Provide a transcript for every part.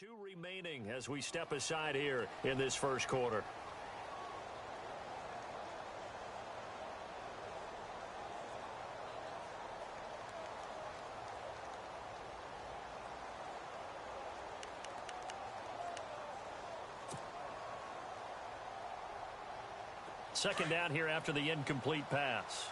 2 remaining as we step aside here in this first quarter. Second down here after the incomplete pass.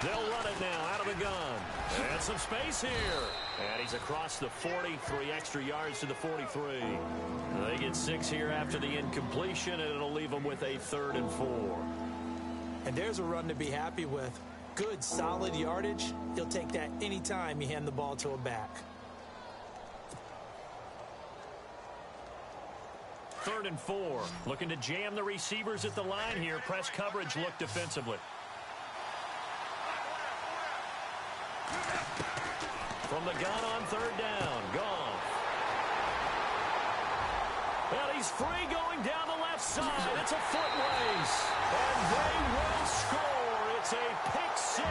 They'll run it now out of the gun. And some space here. And he's across the 40, 3 extra yards to the 43. They get 6 here after the incompletion, and it'll leave them with a 3rd and 4. And there's a run to be happy with. Good, solid yardage. You'll take that anytime you hand the ball to a back. 3rd and 4. Looking to jam the receivers at the line here. Press coverage look defensively. From the gun on 3rd down. Goff. And he's free going down the left side. It's a foot race. And they will score. It's a pick 6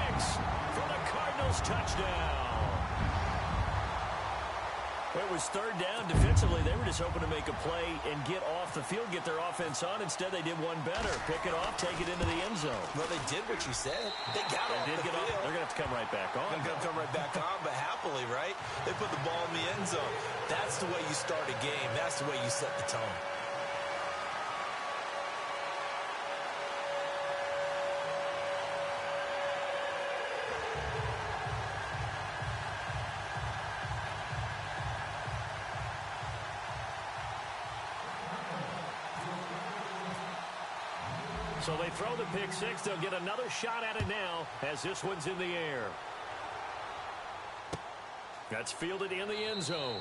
for the Cardinals touchdown. It was 3rd down. Defensively, they were just hoping to make a play and get off the field, get their offense on. Instead, they did one better. Pick it off, take it into the end zone. Well, they did what you said. They got off the field. They're going to have to come right back on. They're going to come right back on, but happily, right? They put the ball in the end zone. That's the way you start a game. That's the way you set the tone. So they throw the pick 6. They'll get another shot at it now as this one's in the air. That's fielded in the end zone.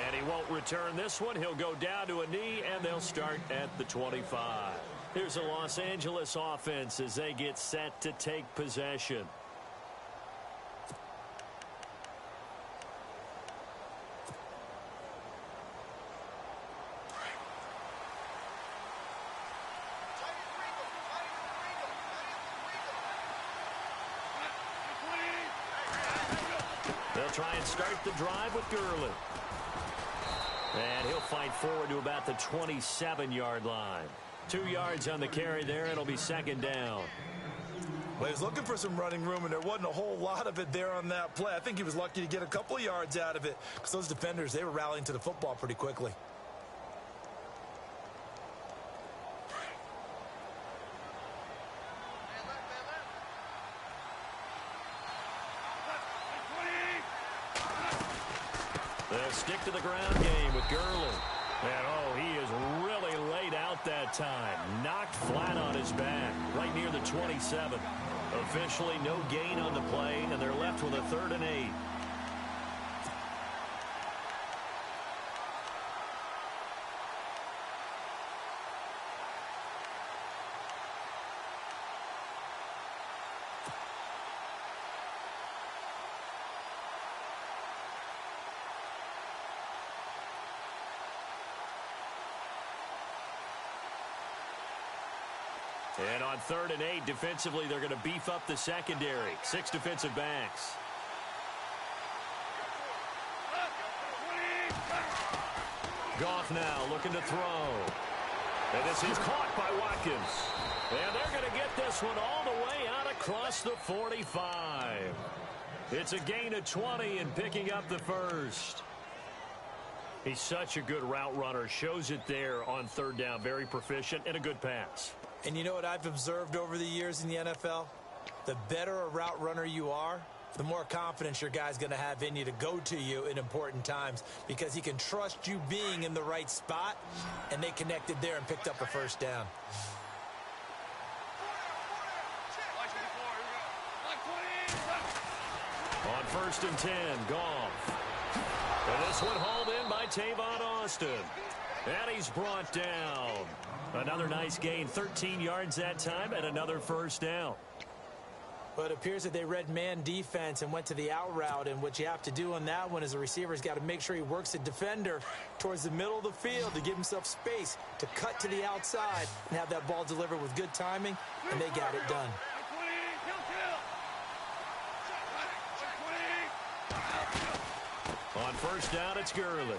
And he won't return this one. He'll go down to a knee, and they'll start at the 25. Here's the Los Angeles offense as they get set to take possession. They'll try and start the drive with Gurley. And he'll fight forward to about the 27-yard line. 2 yards on the carry there. It'll be 2nd down. Well, he was looking for some running room, and there wasn't a whole lot of it there on that play. I think he was lucky to get a couple of yards out of it because those defenders, they were rallying to the football pretty quickly. They'll stick to the ground game with Gurley. And, oh, he is really laid out that time. Knocked flat on his back, right near the 27. Officially no gain on the play, and they're left with a 3rd and 8. And on 3rd and 8, defensively, they're going to beef up the secondary. 6 defensive backs. Goff now looking to throw. And this is caught by Watkins. And they're going to get this one all the way out across the 45. It's a gain of 20 and picking up the 1st. He's such a good route runner. Shows it there on 3rd down. Very proficient and a good pass. And you know what I've observed over the years in the NFL? The better a route runner you are, the more confidence your guy's going to have in you to go to you in important times because he can trust you being in the right spot, and they connected there and picked up a 1st down. On 1st and 10, Goff. And this one hauled in by Tavon Austin. And he's brought down. Another nice gain, 13 yards that time, and another 1st down. Well, it appears that they read man defense and went to the out route, and what you have to do on that one is the receiver's got to make sure he works the defender towards the middle of the field to give himself space to cut to the outside and have that ball delivered with good timing, and they got it done. On first down, it's Gurley.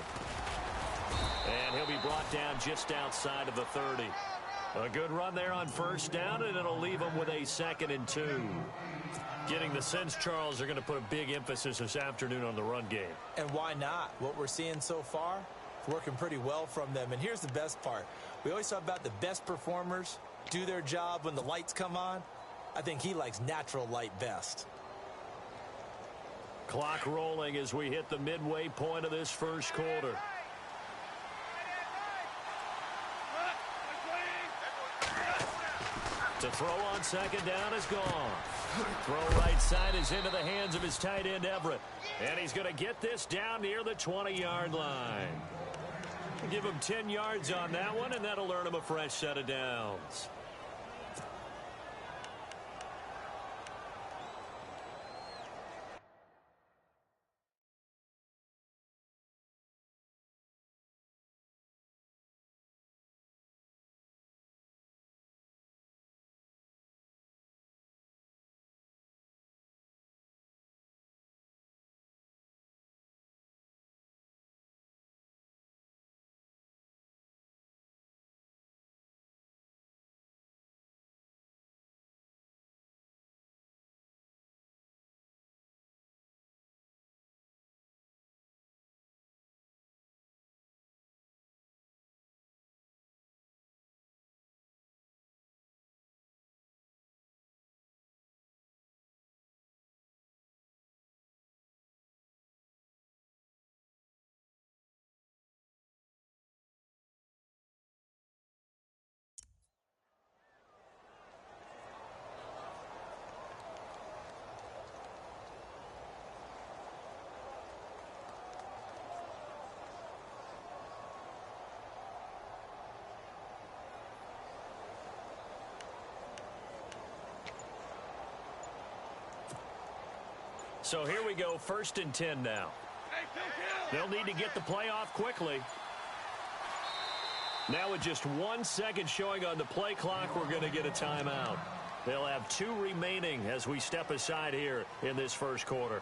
And he'll be brought down just outside of the 30. A good run there on first down, and it'll leave them with a 2nd and 2. Getting the sense, Charles, they're going to put a big emphasis this afternoon on the run game. And why not? What we're seeing so far is working pretty well from them. And here's the best part. We always talk about the best performers do their job when the lights come on. I think he likes natural light best. Clock rolling as we hit the midway point of this first quarter. To throw on second down is gone. Throw right side is into the hands of his tight end, Everett. And he's going to get this down near the 20-yard line. Give him 10 yards on that one, and that'll earn him a fresh set of downs. So here we go, 1st and 10 now. They'll need to get the play off quickly. Now with just 1 second showing on the play clock, we're going to get a timeout. They'll have 2 remaining as we step aside here in this first quarter.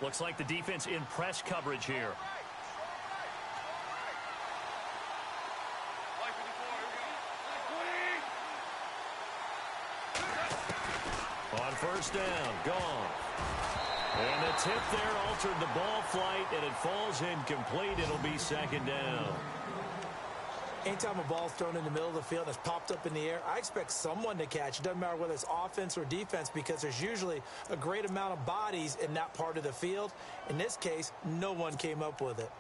Looks like the defense in press coverage here. On first down, gone. And the tip there altered the ball flight, and it falls incomplete. It'll be 2nd down. Anytime a ball's thrown in the middle of the field and it's popped up in the air, I expect someone to catch. It doesn't matter whether it's offense or defense, because there's usually a great amount of bodies in that part of the field. In this case, no one came up with it.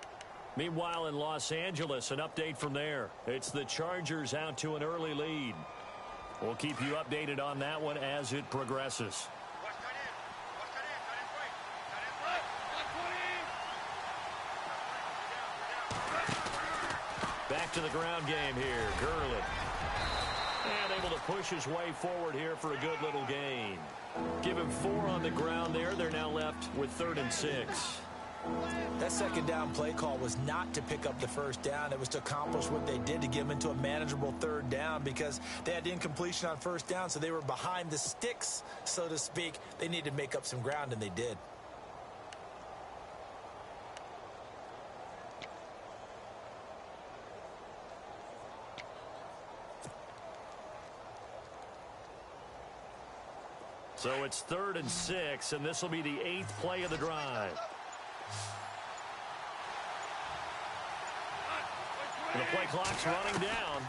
Meanwhile, in Los Angeles, an update from there. It's the Chargers out to an early lead. We'll keep you updated on that one as it progresses. Back to the ground game here. Gurley. And able to push his way forward here for a good little gain. Give him 4 on the ground there. They're now left with 3rd and 6. That 2nd down play call was not to pick up the 1st down. It was to accomplish what they did, to get them into a manageable 3rd down, because they had incompletion on 1st down, so they were behind the sticks, so to speak. They needed to make up some ground, and they did. So it's 3rd and 6, and this will be the 8th play of the drive. And the play clock's running down.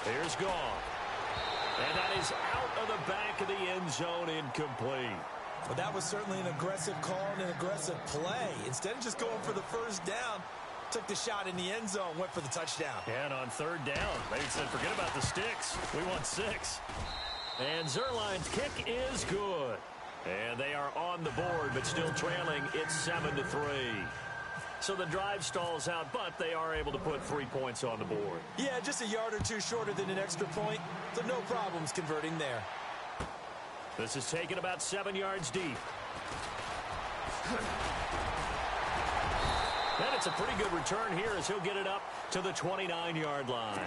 Here's gone. And that is out of the back of the end zone, incomplete. Well, that was certainly an aggressive call and an aggressive play. Instead of just going for the 1st down, took the shot in the end zone, went for the touchdown. And on 3rd down, they said, forget about the sticks. We want 6. And Zerline's kick is good. And they are on the board, but still trailing. It's 7-3. So the drive stalls out, but they are able to put 3 points on the board. Yeah, just a yard or two shorter than an extra point, so no problems converting there. This is taken about 7 yards deep. And it's a pretty good return here as he'll get it up to the 29-yard line.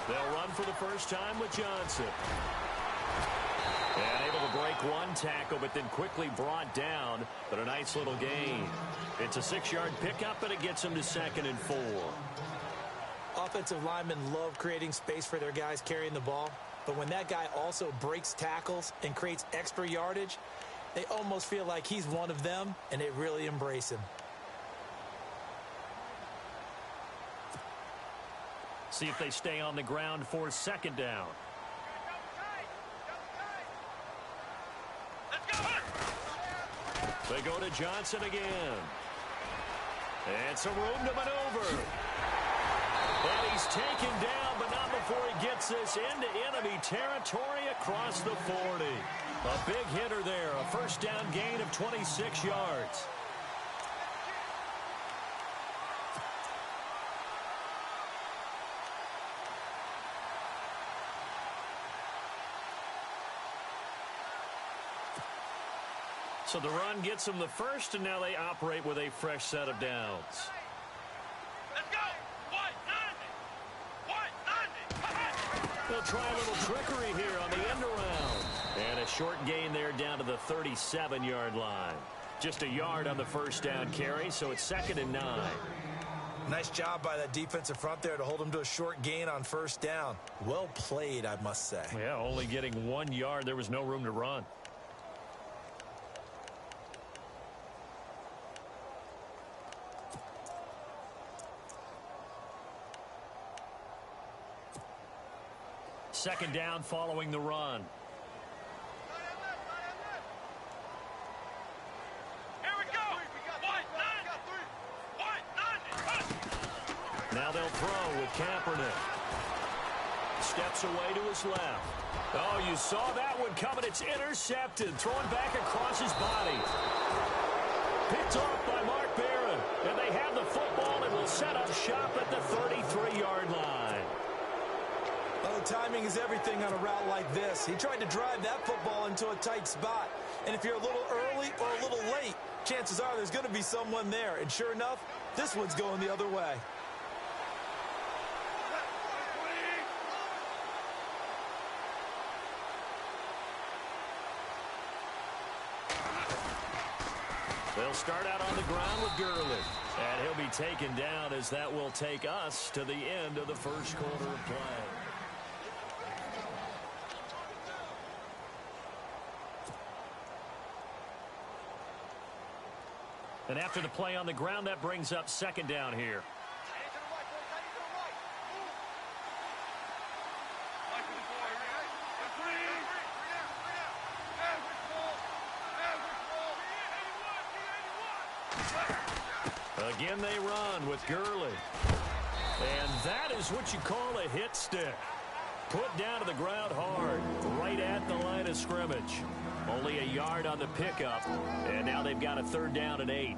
They'll run for the first time with Johnson. And able to break one tackle, but then quickly brought down. But a nice little gain. It's a 6-yard pickup, and it gets them to 2nd and 4. Offensive linemen love creating space for their guys carrying the ball. But when that guy also breaks tackles and creates extra yardage, they almost feel like he's one of them, and they really embrace him. See if they stay on the ground for 2nd down. They go to Johnson again. And some room to maneuver. And he's taken down, but not before he gets this into enemy territory across the 40. A big hitter there, a first down gain of 26 yards. So the run gets them the first, and now they operate with a fresh set of downs. Let's go! 190! They'll try a little trickery here on the end around. And a short gain there down to the 37-yard line. Just a yard on the first down carry, so it's 2nd and 9. Nice job by that defensive front there to hold him to a short gain on first down. Well played, I must say. Yeah, only getting 1 yard. There was no room to run. Second down following the run. Here we go! 190! Now they'll throw with Kaepernick. Steps away to his left. Oh, you saw that one coming. It's intercepted. Thrown back across his body. Picked off by Mark Barron. And they have the football and will set up shop at the 33-yard line. Oh, timing is everything on a route like this. He tried to drive that football into a tight spot. And if you're a little early or a little late, chances are there's going to be someone there. And sure enough, this one's going the other way. They'll start out on the ground with Gurley. And he'll be taken down as that will take us to the end of the first quarter of play. And after the play on the ground, that brings up 2nd down here. Again, they run with Gurley. And that is what you call a hit stick. Put down to the ground hard, right at the line of scrimmage. Only a yard on the pickup, and now they've got a 3rd down and 8.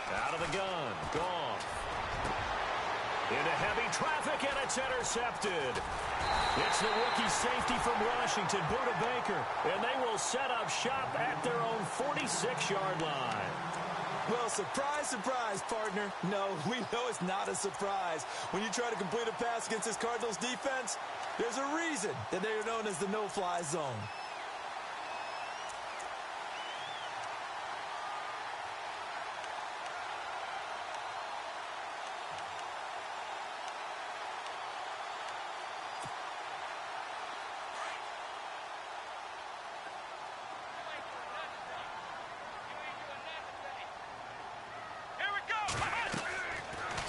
Out of the gun, Goff. Into heavy traffic, and it's intercepted. It's the rookie safety from Washington, Buda Baker, and they will set up shop at their own 46-yard line. Well, surprise, surprise, partner. No, we know it's not a surprise. When you try to complete a pass against this Cardinals defense, there's a reason that they are known as the no-fly zone.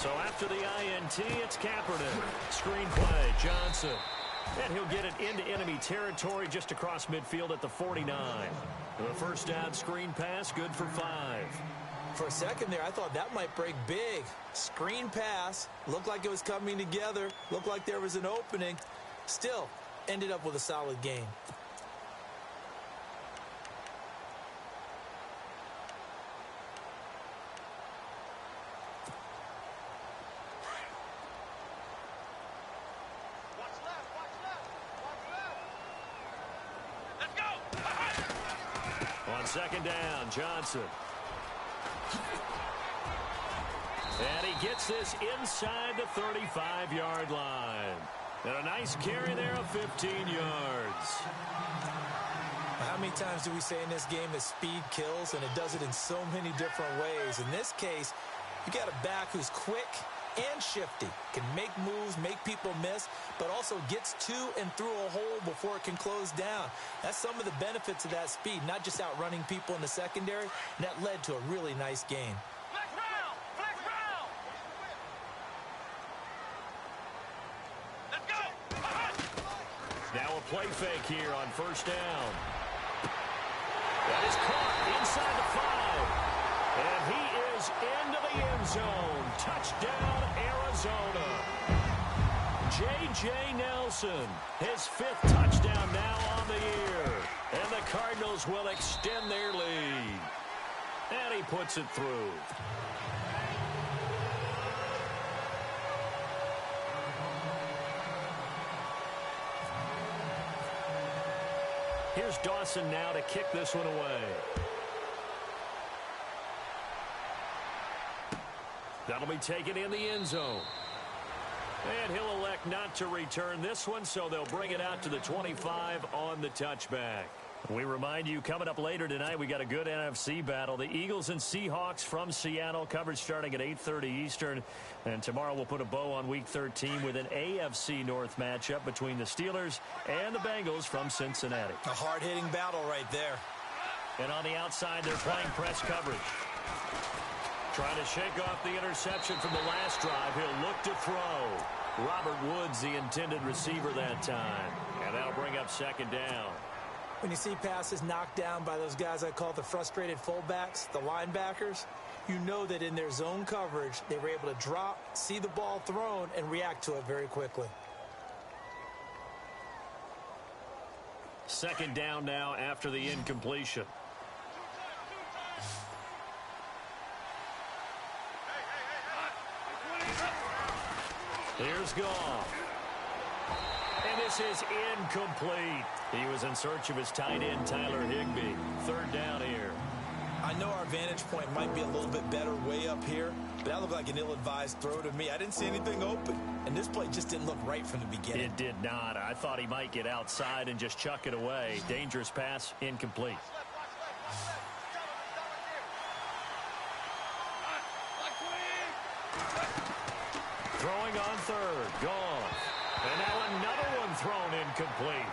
So after the INT, it's Kaepernick. Screen play, Johnson. And he'll get it into enemy territory just across midfield at the 49. The first down screen pass, good for 5. For a second there, I thought that might break big. Screen pass, looked like it was coming together, looked like there was an opening. Still, ended up with a solid gain. Second down, Johnson. And he gets this inside the 35-yard line. And a nice carry there of 15 yards. How many times do we say in this game that speed kills, and it does it in so many different ways? In this case, you got a back who's quick and shifty, can make moves, make people miss, but also gets to and through a hole before it can close down. That's some of the benefits of that speed, not just outrunning people in the secondary, and that led to a really nice gain. Flex round! Flex round! Let's go! Now a play fake here on first down. That is caught inside the 5. And he is into the end zone. Touchdown, Arizona. J.J. Nelson, his 5th touchdown now on the year. And the Cardinals will extend their lead. And he puts it through. Here's Dawson now to kick this one away. That'll be taken in the end zone. And he'll elect not to return this one, so they'll bring it out to the 25 on the touchback. We remind you, coming up later tonight, we got a good NFC battle. The Eagles and Seahawks from Seattle, coverage starting at 8:30 Eastern. And tomorrow we'll put a bow on Week 13 with an AFC North matchup between the Steelers and the Bengals from Cincinnati. A hard-hitting battle right there. And on the outside, they're playing press coverage. Trying to shake off the interception from the last drive. He'll look to throw. Robert Woods, the intended receiver that time. And that'll bring up second down. When you see passes knocked down by those guys I call the frustrated fullbacks, the linebackers, you know that in their zone coverage, they were able to drop, see the ball thrown, and react to it very quickly. Second down now after the incompletion. Here's Goff. And this is incomplete. He was in search of his tight end, Tyler Higbee. Third down here. I know our vantage point might be a little bit better way up here, but that looked like an ill-advised throw to me. I didn't see anything open, and this play just didn't look right from the beginning. It did not. I thought he might get outside and just chuck it away. Dangerous pass, incomplete. Throwing on third, Goff. And now another one thrown incomplete.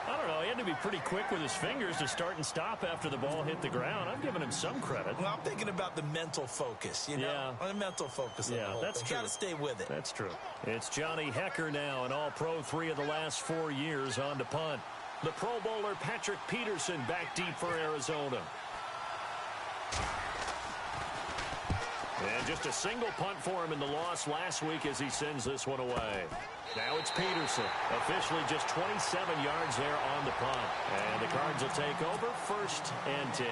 I don't know, he had to be pretty quick with his fingers to start and stop after the ball hit the ground. I'm giving him some credit. Well, I'm thinking about the mental focus, you know? Yeah. The mental focus of the whole that's thing. true. Got to stay with it. That's true. It's Johnny Hecker now, an all-pro 3 of the last 4 years on to punt. The Pro Bowler Patrick Peterson back deep for Arizona. And just a single punt for him in the loss last week as he sends this one away. Now it's Peterson. Officially just 27 yards there on the punt. And the Cards will take over 1st and 10.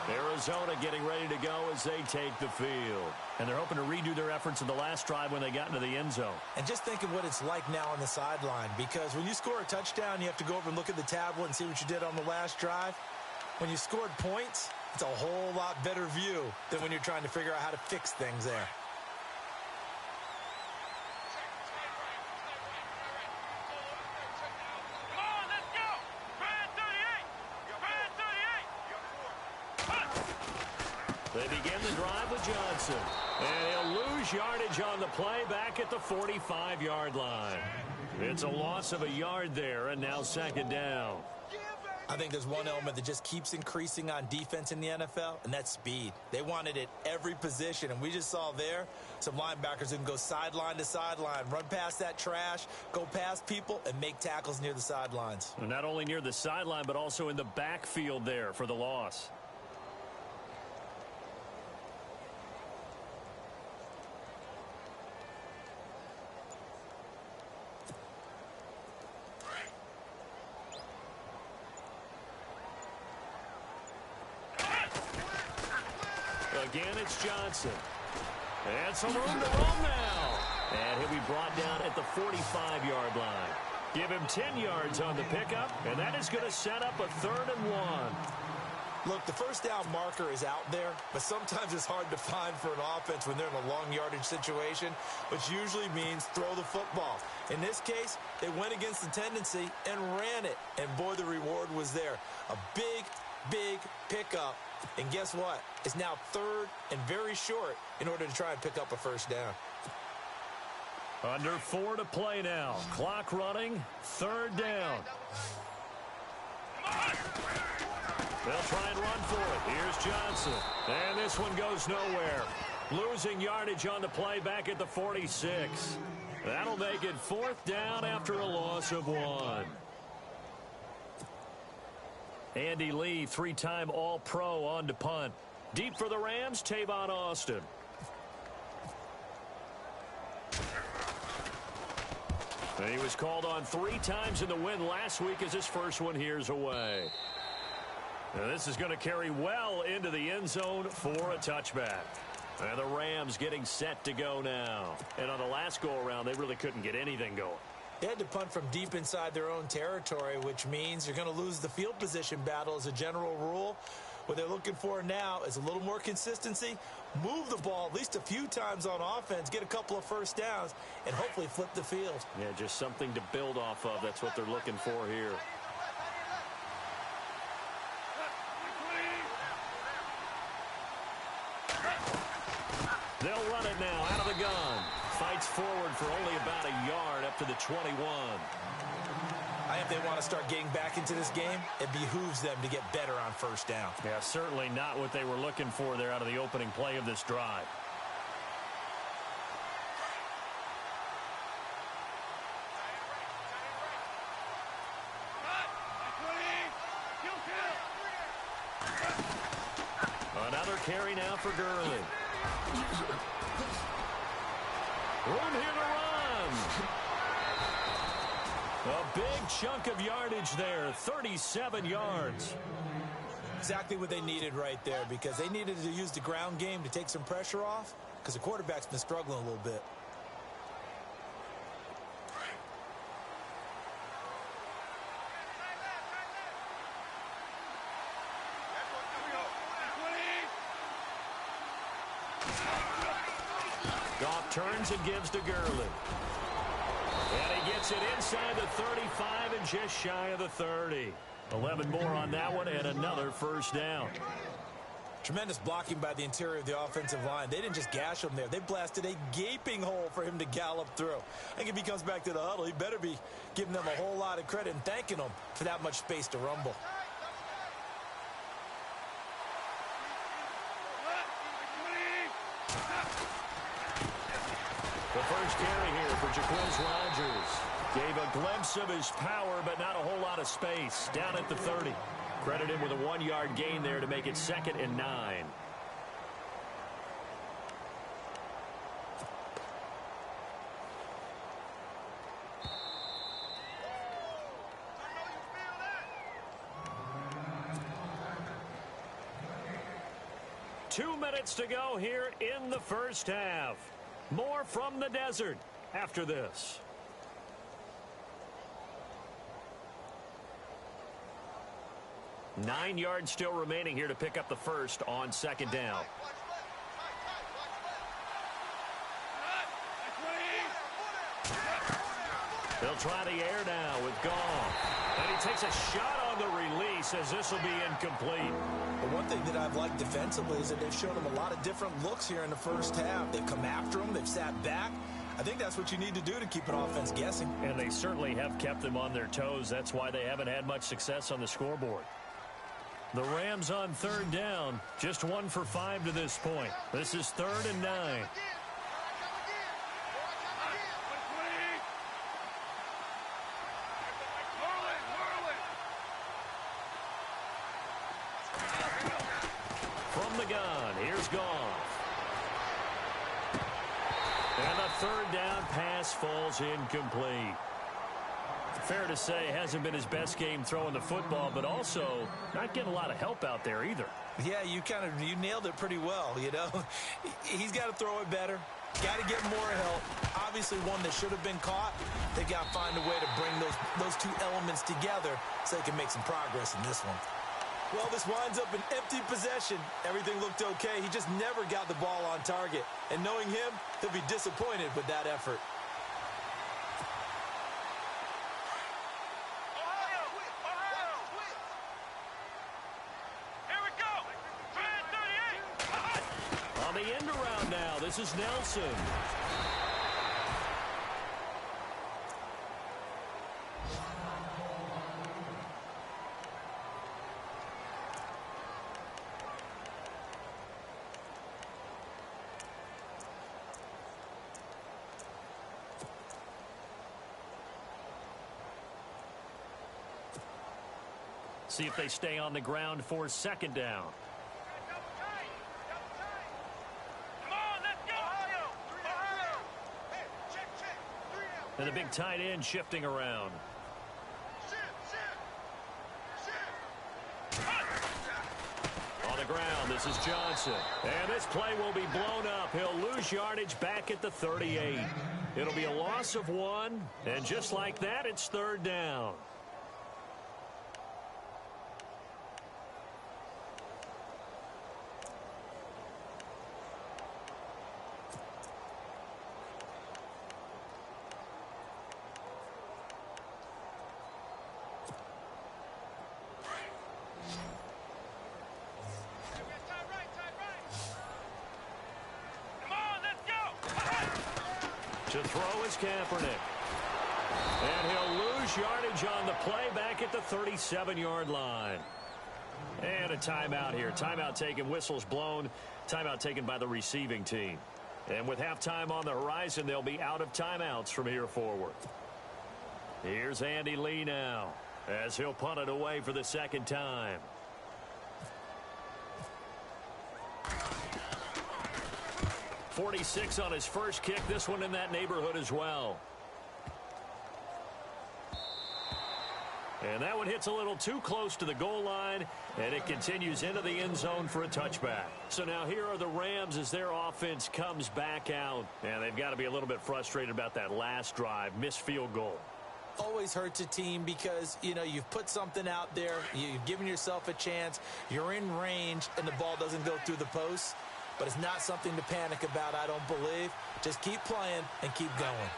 Arizona getting ready to go as they take the field. And they're hoping to redo their efforts in the last drive when they got into the end zone. And just think of what it's like now on the sideline, because when you score a touchdown, you have to go over and look at the tablet and see what you did on the last drive. When you scored points, It's a whole lot better view than when you're trying to figure out how to fix things there. Come on, let's go! Grand 38! Grand 38! They begin the drive with Johnson. And he'll lose yardage on the play back at the 45-yard line. It's a loss of a yard there, and now second down. I think there's one element that just keeps increasing on defense in the NFL, and that's speed. They want it at every position, and we just saw there some linebackers who can go sideline to sideline, run past that trash, go past people, and make tackles near the sidelines. And not only near the sideline, but also in the backfield there for the loss. Again, it's Johnson. And some room to roam now. And he'll be brought down at the 45-yard line. Give him 10 yards on the pickup, and that is going to set up a 3rd and 1. Look, the first down marker is out there, but sometimes it's hard to find for an offense when they're in a long yardage situation, which usually means throw the football. In this case, they went against the tendency and ran it, and boy, the reward was there. A big pickup. And guess what? It's now 3rd and very short in order to try and pick up a first down. Under 4 to play now. Clock running. 3rd down. They'll try and run for it. Here's Johnson. And this one goes nowhere. Losing yardage on the play back at the 46. That'll make it 4th down after a loss of 1. Andy Lee, 3-time All-Pro on to punt. Deep for the Rams, Tavon Austin. And he was called on 3 times in the win last week as his first one here's away. And this is going to carry well into the end zone for a touchback. And the Rams getting set to go now. And on the last go-around, they really couldn't get anything going. They had to punt from deep inside their own territory, which means you're going to lose the field position battle as a general rule. What they're looking for now is a little more consistency, move the ball at least a few times on offense, get a couple of first downs, and hopefully flip the field. Yeah, just something to build off of. That's what they're looking for here. They'll run it now out of the gun. Fights forward for only about a yard up to the 21. I think they want to start getting back into this game. It behooves them to get better on first down. Yeah, certainly not what they were looking for there out of the opening play of this drive. Another carry now for Gurley. Room here to run. A big chunk of yardage there, 37 yards. Exactly what they needed right there, because they needed to use the ground game to take some pressure off, because the quarterback's been struggling a little bit. Goff turns and gives to Gurley. And he gets it inside the 35 and just shy of the 30. 11 more on that one and another first down. Tremendous blocking by the interior of the offensive line. They didn't just gash him there. They blasted a gaping hole for him to gallop through. I think if he comes back to the huddle, he better be giving them a whole lot of credit and thanking them for that much space to rumble. The first carry here for Jacquizz Rodgers. Gave a glimpse of his power, but not a whole lot of space. Down at the 30. Credit him with a 1-yard gain there to make it 2nd and 9. Two minutes to go here in the first half. More from the desert after this. 9 yards still remaining here to pick up the first on second down. They'll try the air now with Goff. And he takes a shot on the release as this will be incomplete. The one thing that I've liked defensively is that they've shown him a lot of different looks here in the first half. They've come after him. They've sat back. I think that's what you need to do to keep an offense guessing. And they certainly have kept them on their toes. That's why they haven't had much success on the scoreboard. The Rams on third down, just 1 for 5 to this point. This is 3rd and 9. From the gun, here's Goff. And the third down pass falls incomplete. Fair to say, hasn't been his best game throwing the football, but also not getting a lot of help out there either. Yeah, you nailed it pretty well, you know. He's got to throw it better. Got to get more help. Obviously one that should have been caught. They got to find a way to bring those two elements together so they can make some progress in this one. Well, this winds up an empty possession. Everything looked okay. He just never got the ball on target. And knowing him, he'll be disappointed with that effort. On the end around now, this is Nelson. See if they stay on the ground for second down. And the big tight end shifting around. On the ground, this is Johnson. And this play will be blown up. He'll lose yardage back at the 38. It'll be a loss of 1. And just like that, it's third down. To throw is Kaepernick. And he'll lose yardage on the play back at the 37-yard line. And a timeout here. Timeout taken, whistles blown. Timeout taken by the receiving team. And with halftime on the horizon, they'll be out of timeouts from here forward. Here's Andy Lee now as he'll punt it away for the second time. .46 on his first kick. This one in that neighborhood as well. And that one hits a little too close to the goal line, and it continues into the end zone for a touchback. So now here are the Rams as their offense comes back out. And they've got to be a little bit frustrated about that last drive, missed field goal. Always hurts a team because, you know, you've put something out there, you've given yourself a chance, you're in range, and the ball doesn't go through the post. But it's not something to panic about, I don't believe. Just keep playing and keep going.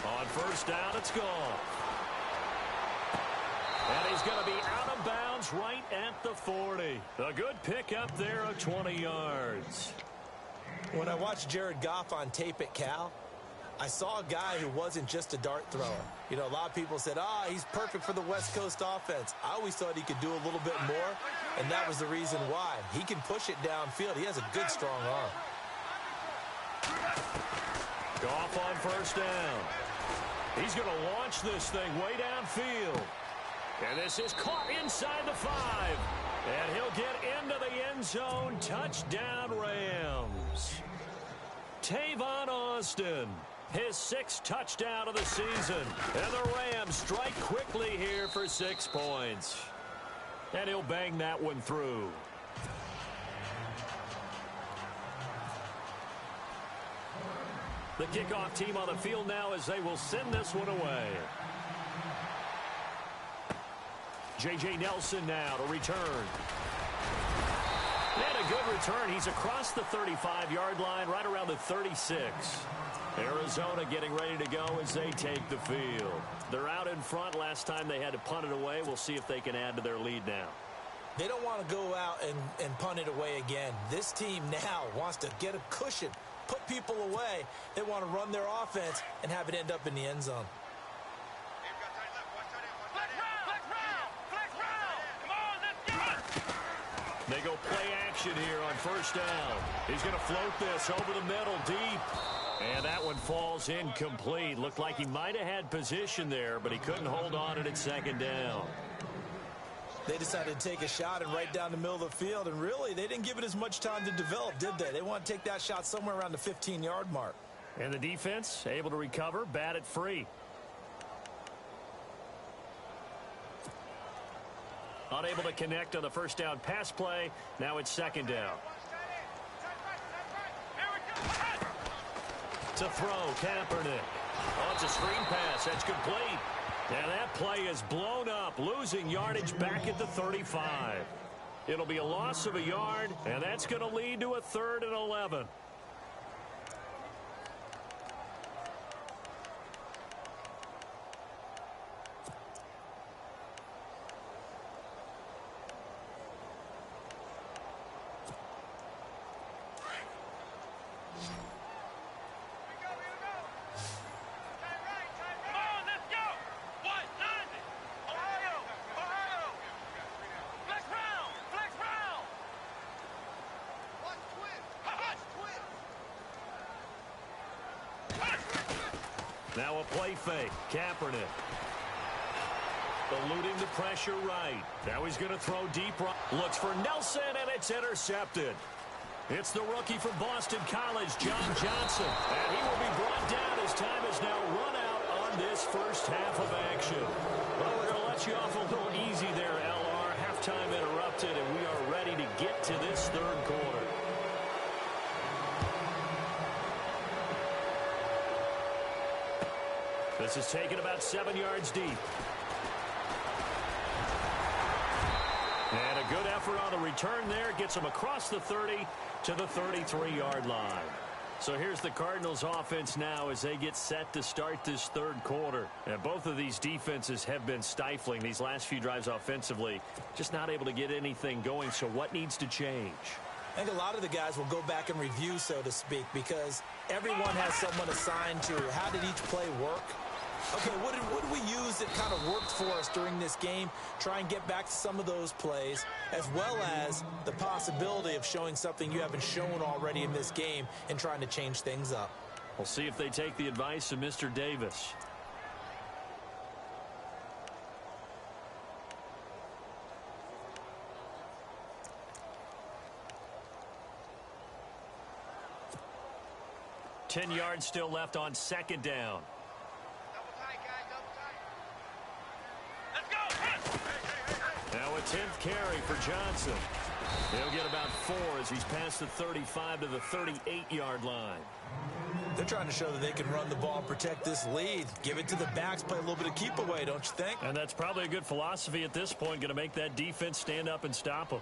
On first down, it's gone. And he's going to be out of bounds right at the 40. A good pickup there of 20 yards. When I watched Jared Goff on tape at Cal, I saw a guy who wasn't just a dart thrower. You know, a lot of people said, he's perfect for the West Coast offense. I always thought he could do a little bit more, and that was the reason why. He can push it downfield. He has a good, strong arm. Goff on first down. He's going to launch this thing way downfield. And this is caught inside the 5. And he'll get into the end zone. Touchdown, Rams. Tavon Austin. His 6th touchdown of the season. And the Rams strike quickly here for 6 points. And he'll bang that one through. The kickoff team on the field now as they will send this one away. J.J. Nelson now to return. And a good return. He's across the 35-yard line, right around the 36. Arizona getting ready to go as they take the field. They're out in front. Last time they had to punt it away. We'll see if they can add to their lead now. They don't want to go out and punt it away again. This team now wants to get a cushion, put people away. They want to run their offense and have it end up in the end zone. They go play action here on first down. He's going to float this over the middle deep. And that one falls incomplete. Looked like he might have had position there, but he couldn't hold on at second down. They decided to take a shot and right down the middle of the field, and really, they didn't give it as much time to develop, did they? They want to take that shot somewhere around the 15-yard mark. And the defense able to recover, bat it free. Unable to connect on the first down pass play. Now it's second down. To throw, Kaepernick. Oh, it's a screen pass. That's complete. And that play is blown up, losing yardage back at the 35. It'll be a loss of a yard, and that's going to lead to a 3rd and 11. Now a play fake. Kaepernick. Eluding the pressure right. Now he's going to throw deep right. Looks for Nelson, and it's intercepted. It's the rookie from Boston College, John Johnson. And he will be brought down as time has now run out on this first half of action. Well, we're going to let you off a little easy there, LR. Halftime interrupted, and we are ready to get to this 3rd quarter. This is taken about 7 yards deep. And a good effort on the return there. Gets them across the 30 to the 33-yard line. So here's the Cardinals offense now as they get set to start this 3rd quarter. And both of these defenses have been stifling these last few drives offensively. Just not able to get anything going. So what needs to change? I think a lot of the guys will go back and review, so to speak, because everyone has someone assigned to how did each play work. Okay, what did we use that kind of worked for us during this game? Try and get back to some of those plays, as well as the possibility of showing something you haven't shown already in this game and trying to change things up. We'll see if they take the advice of Mr. Davis. Ten yards still left on second down. Now a 10th carry for Johnson. He'll get about 4 as he's past the 35 to the 38-yard line. They're trying to show that they can run the ball and protect this lead. Give it to the backs, play a little bit of keep away, don't you think? And that's probably a good philosophy at this point, going to make that defense stand up and stop them.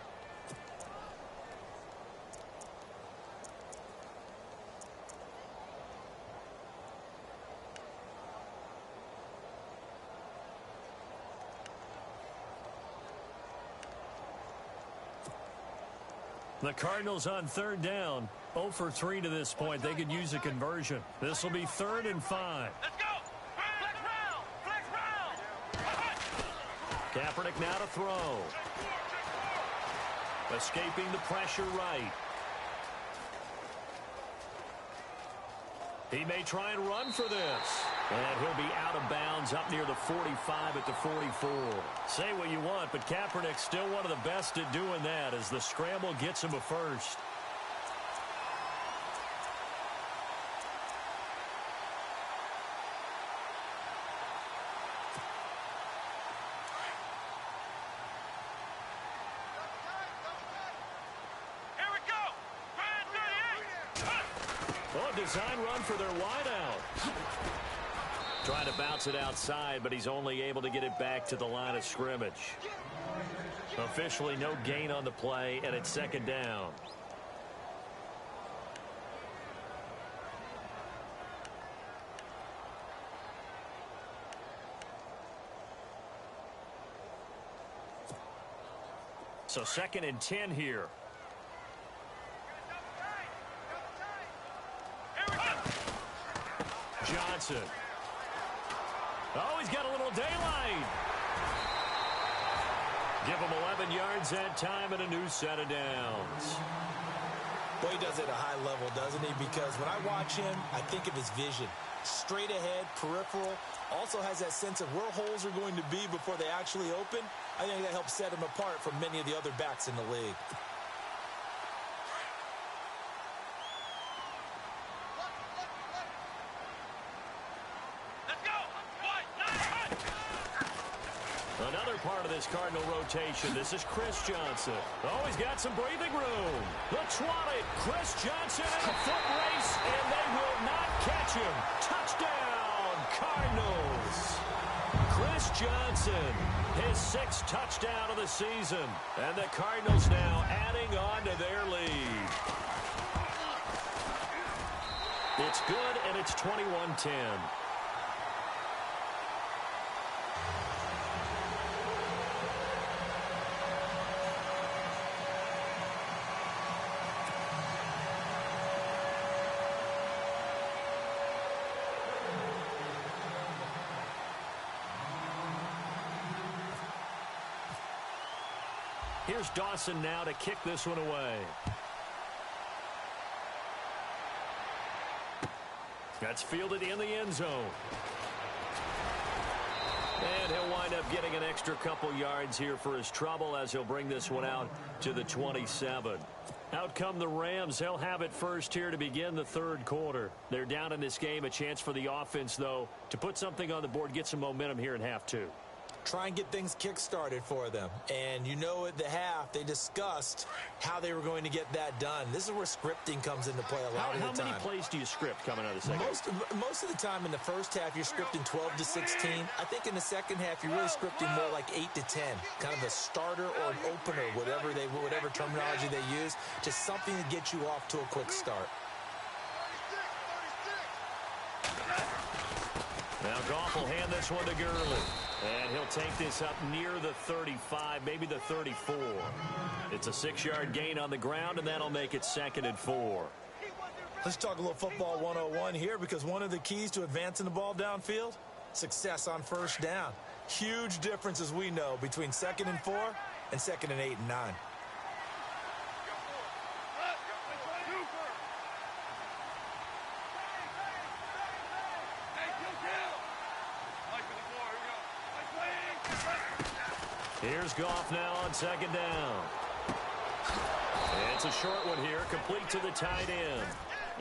The Cardinals on 3rd down, 0 for 3 to this point. They could use a conversion. This will be 3rd and 5. Let's go! Flex round! Kaepernick now to throw. Escaping the pressure right. He may try and run for this. And he'll be out of bounds up near the 45 at the 44. Say what you want, but Kaepernick's still one of the best at doing that as the scramble gets him a first. Here we go! Brand 38! Oh, design run for their wideout. Trying to bounce it outside, but he's only able to get it back to the line of scrimmage. Officially no gain on the play, and it's second down. So second and 10 here. Johnson. Oh, he's got a little daylight. Give him 11 yards that time and a new set of downs. Boy, he does it at a high level, doesn't he? Because when I watch him, I think of his vision. Straight ahead, peripheral. Also has that sense of where holes are going to be before they actually open. I think that helps set him apart from many of the other backs in the league. Another part of this Cardinal rotation. This is Chris Johnson. Oh, he's got some breathing room. The twatted Chris Johnson in a foot race, and they will not catch him. Touchdown, Cardinals. Chris Johnson, his 6th touchdown of the season. And the Cardinals now adding on to their lead. It's good, and it's 21-10. Here's Dawson now to kick this one away. That's fielded in the end zone. And he'll wind up getting an extra couple yards here for his trouble as he'll bring this one out to the 27. Out come the Rams. They'll have it first here to begin the third quarter. They're down in this game. A chance for the offense, though, to put something on the board, get some momentum here in half two. Try and get things kick-started for them. And you know at the half, they discussed how they were going to get that done. This is where scripting comes into play a lot of the time. How many plays do you script coming out of the second? Most of the time in the first half, you're scripting 12 to 16. I think in the second half, you're really scripting more like 8 to 10. Kind of a starter or an opener, whatever terminology they use. Just something to get you off to a quick start. Now Goff will hand this one to Gurley. And he'll take this up near the 35, maybe the 34. It's a 6-yard gain on the ground, and that'll make it 2nd and 4. Let's talk a little football 101 here, because one of the keys to advancing the ball downfield, success on first down. Huge difference, as we know, between 2nd and 4 and 2nd and 8 and 9. Here's Goff now on 2nd down. And it's a short one here, complete to the tight end.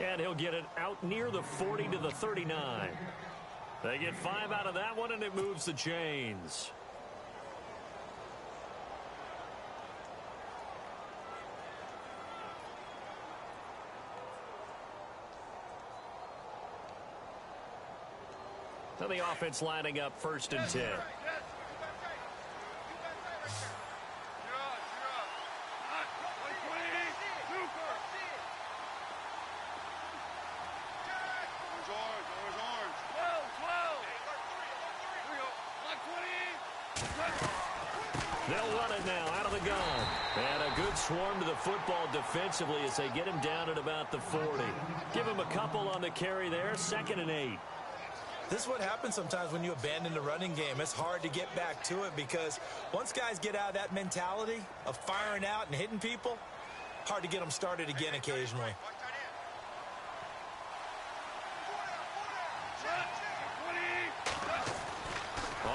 And he'll get it out near the 40 to the 39. They get 5 out of that one, and it moves the chains. So the offense lining up 1st and 10. They'll run it now out of the gun. And a good swarm to the football defensively as they get him down at about the 40. Give him a couple on the carry there. 2nd and 8. This is what happens sometimes when you abandon the running game. It's hard to get back to it because once guys get out of that mentality of firing out and hitting people, hard to get them started again occasionally.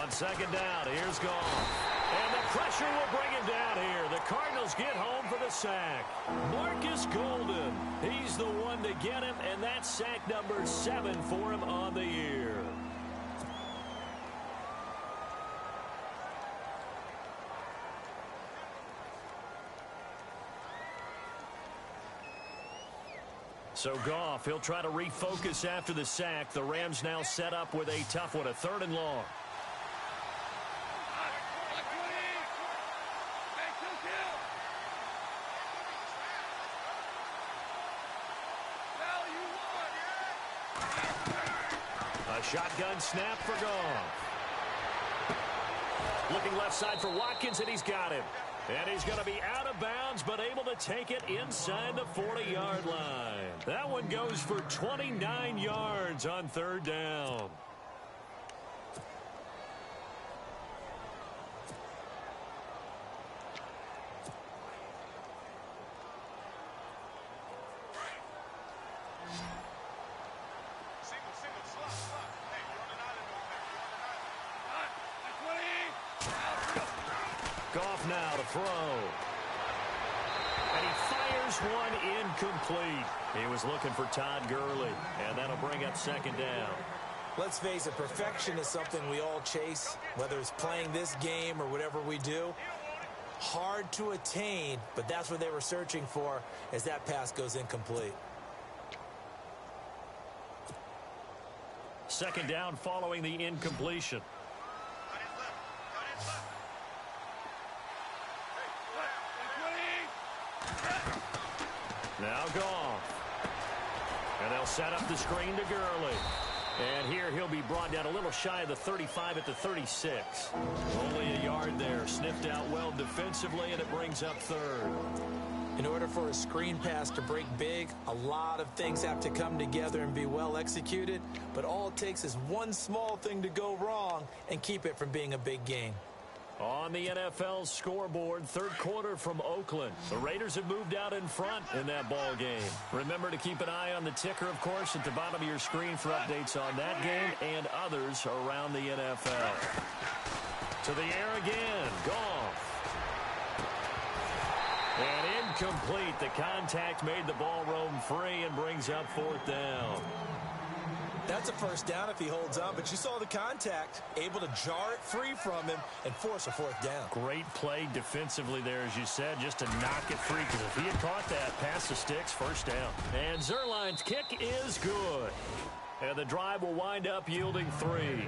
On 2nd down, here's Goff. And the pressure will bring him down here. The Cardinals get home for the sack. Marcus Golden, he's the one to get him, and that's sack number 7 for him on the year. So Goff, he'll try to refocus after the sack. The Rams now set up with a tough one, a 3rd and long. A shotgun snap for Goff. Looking left side for Watkins, and he's got him. And he's going to be out of bounds, but able to take it inside the 40-yard line. That one goes for 29 yards on 3rd down. Goff now to throw. And he fires one incomplete. He was looking for Todd Gurley, and that'll bring up 2nd down. Let's face it, perfection is something we all chase, whether it's playing this game or whatever we do. Hard to attain, but that's what they were searching for as that pass goes incomplete. 2nd down following the incompletion. Now Goff. And they'll set up the screen to Gurley. And here he'll be brought down a little shy of the 35 at the 36. Only a yard there. Sniffed out well defensively, and it brings up 3rd. In order for a screen pass to break big, a lot of things have to come together and be well executed. But all it takes is one small thing to go wrong and keep it from being a big game. On the NFL scoreboard, 3rd quarter from Oakland. The Raiders have moved out in front in that ball game. Remember to keep an eye on the ticker, of course, at the bottom of your screen for updates on that game and others around the NFL. To the air again. Goff. And incomplete. The contact made the ball roam free and brings up 4th down. That's a 1st down if he holds on, but you saw the contact, able to jar it free from him and force a 4th down. Great play defensively there, as you said, just to knock it free, because if he had caught that, past the sticks, 1st down. And Zerline's kick is good. And the drive will wind up yielding 3.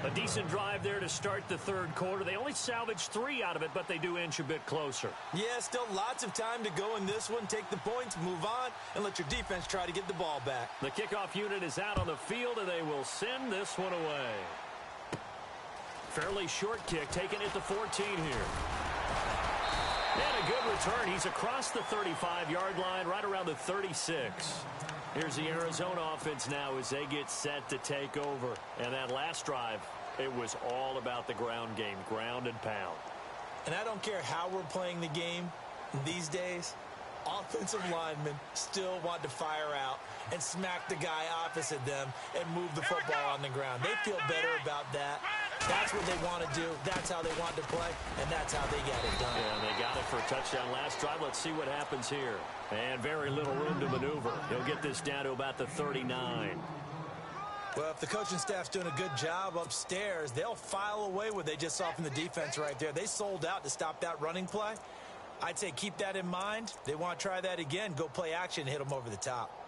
A decent drive there to start the 3rd quarter. They only salvaged 3 out of it, but they do inch a bit closer. Yeah, still lots of time to go in this one. Take the points, move on, and let your defense try to get the ball back. The kickoff unit is out on the field, and they will send this one away. Fairly short kick, taken at the 14 here. And a good return. He's across the 35-yard line, right around the 36. Here's the Arizona offense now as they get set to take over. And that last drive, it was all about the ground game, ground and pound. And I don't care how we're playing the game these days, offensive linemen still want to fire out and smack the guy opposite them and move the football on the ground. They feel better about that. That's what they want to do. That's how they want to play, and that's how they get it done. Yeah, they got it for a touchdown last drive. Let's see what happens here. And very little room to maneuver. He'll get this down to about the 39. Well, if the coaching staff's doing a good job upstairs, they'll file away what they just saw from the defense right there. They sold out to stop that running play. I'd say keep that in mind. They want to try that again. Go play action and hit them over the top.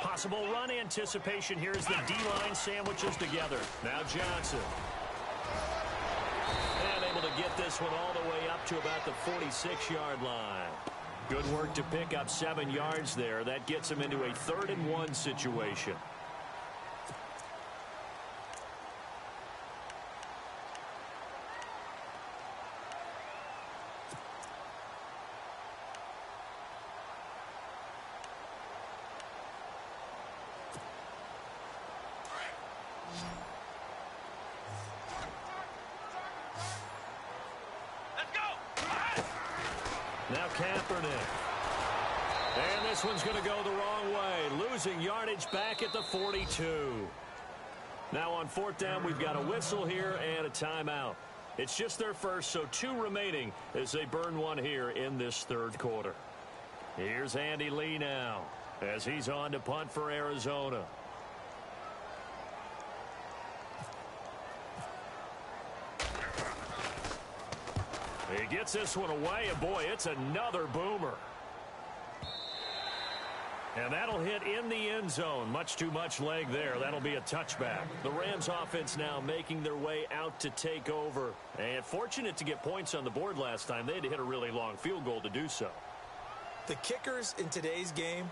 Possible run anticipation here as the D-line sandwiches together. Now Johnson. And able to get this one all the way up to about the 46-yard line. Good work to pick up 7 yards there. That gets him into a 3rd and 1 situation. Now Kaepernick. And this one's going to go the wrong way. Losing yardage back at the 42. Now on 4th down, we've got a whistle here and a timeout. It's just their first, so 2 remaining as they burn one here in this third quarter. Here's Andy Lee now as he's on to punt for Arizona. He gets this one away, and boy, it's another boomer. And that'll hit in the end zone. Much too much leg there. That'll be a touchback. The Rams offense now making their way out to take over. And fortunate to get points on the board last time. They had to hit a really long field goal to do so. The kickers in today's game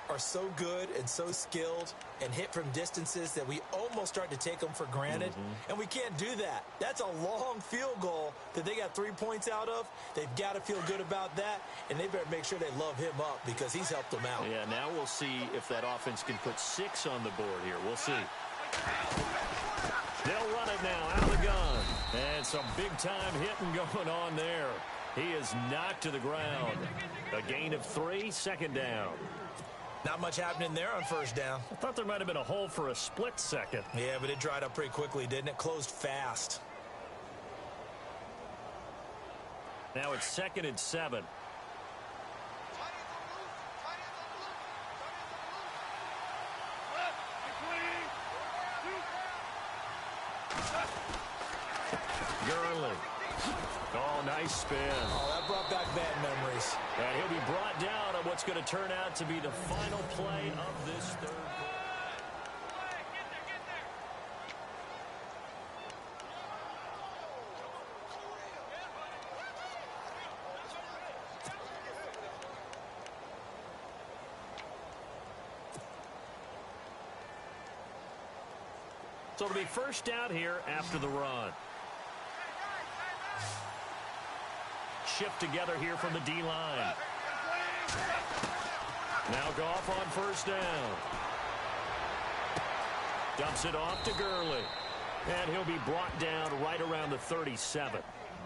are so good and so skilled and hit from distances that we almost start to take them for granted. And we can't do that. That's a long field goal that they got 3 points out of. They've got to feel good about that, and they better make sure they love him up because he's helped them out. Yeah, now we'll see if that offense can put 6 on the board here. We'll see. They'll run it now out of the gun. And some big-time hitting going on there. He is knocked to the ground. A gain of 3, second down. Not much happening there on first down. I thought there might have been a hole for a split second. Yeah, but it dried up pretty quickly, didn't it? Closed fast. Now it's 2nd and 7. Gurley. Oh, nice spin. Oh, that brought back bad memories. And he'll be brought down on what's going to turn out to be the final play of this third quarter. So it'll be first down here after the run. Shift together here from the D-line. Now Goff on first down. Dumps it off to Gurley. And he'll be brought down right around the 37.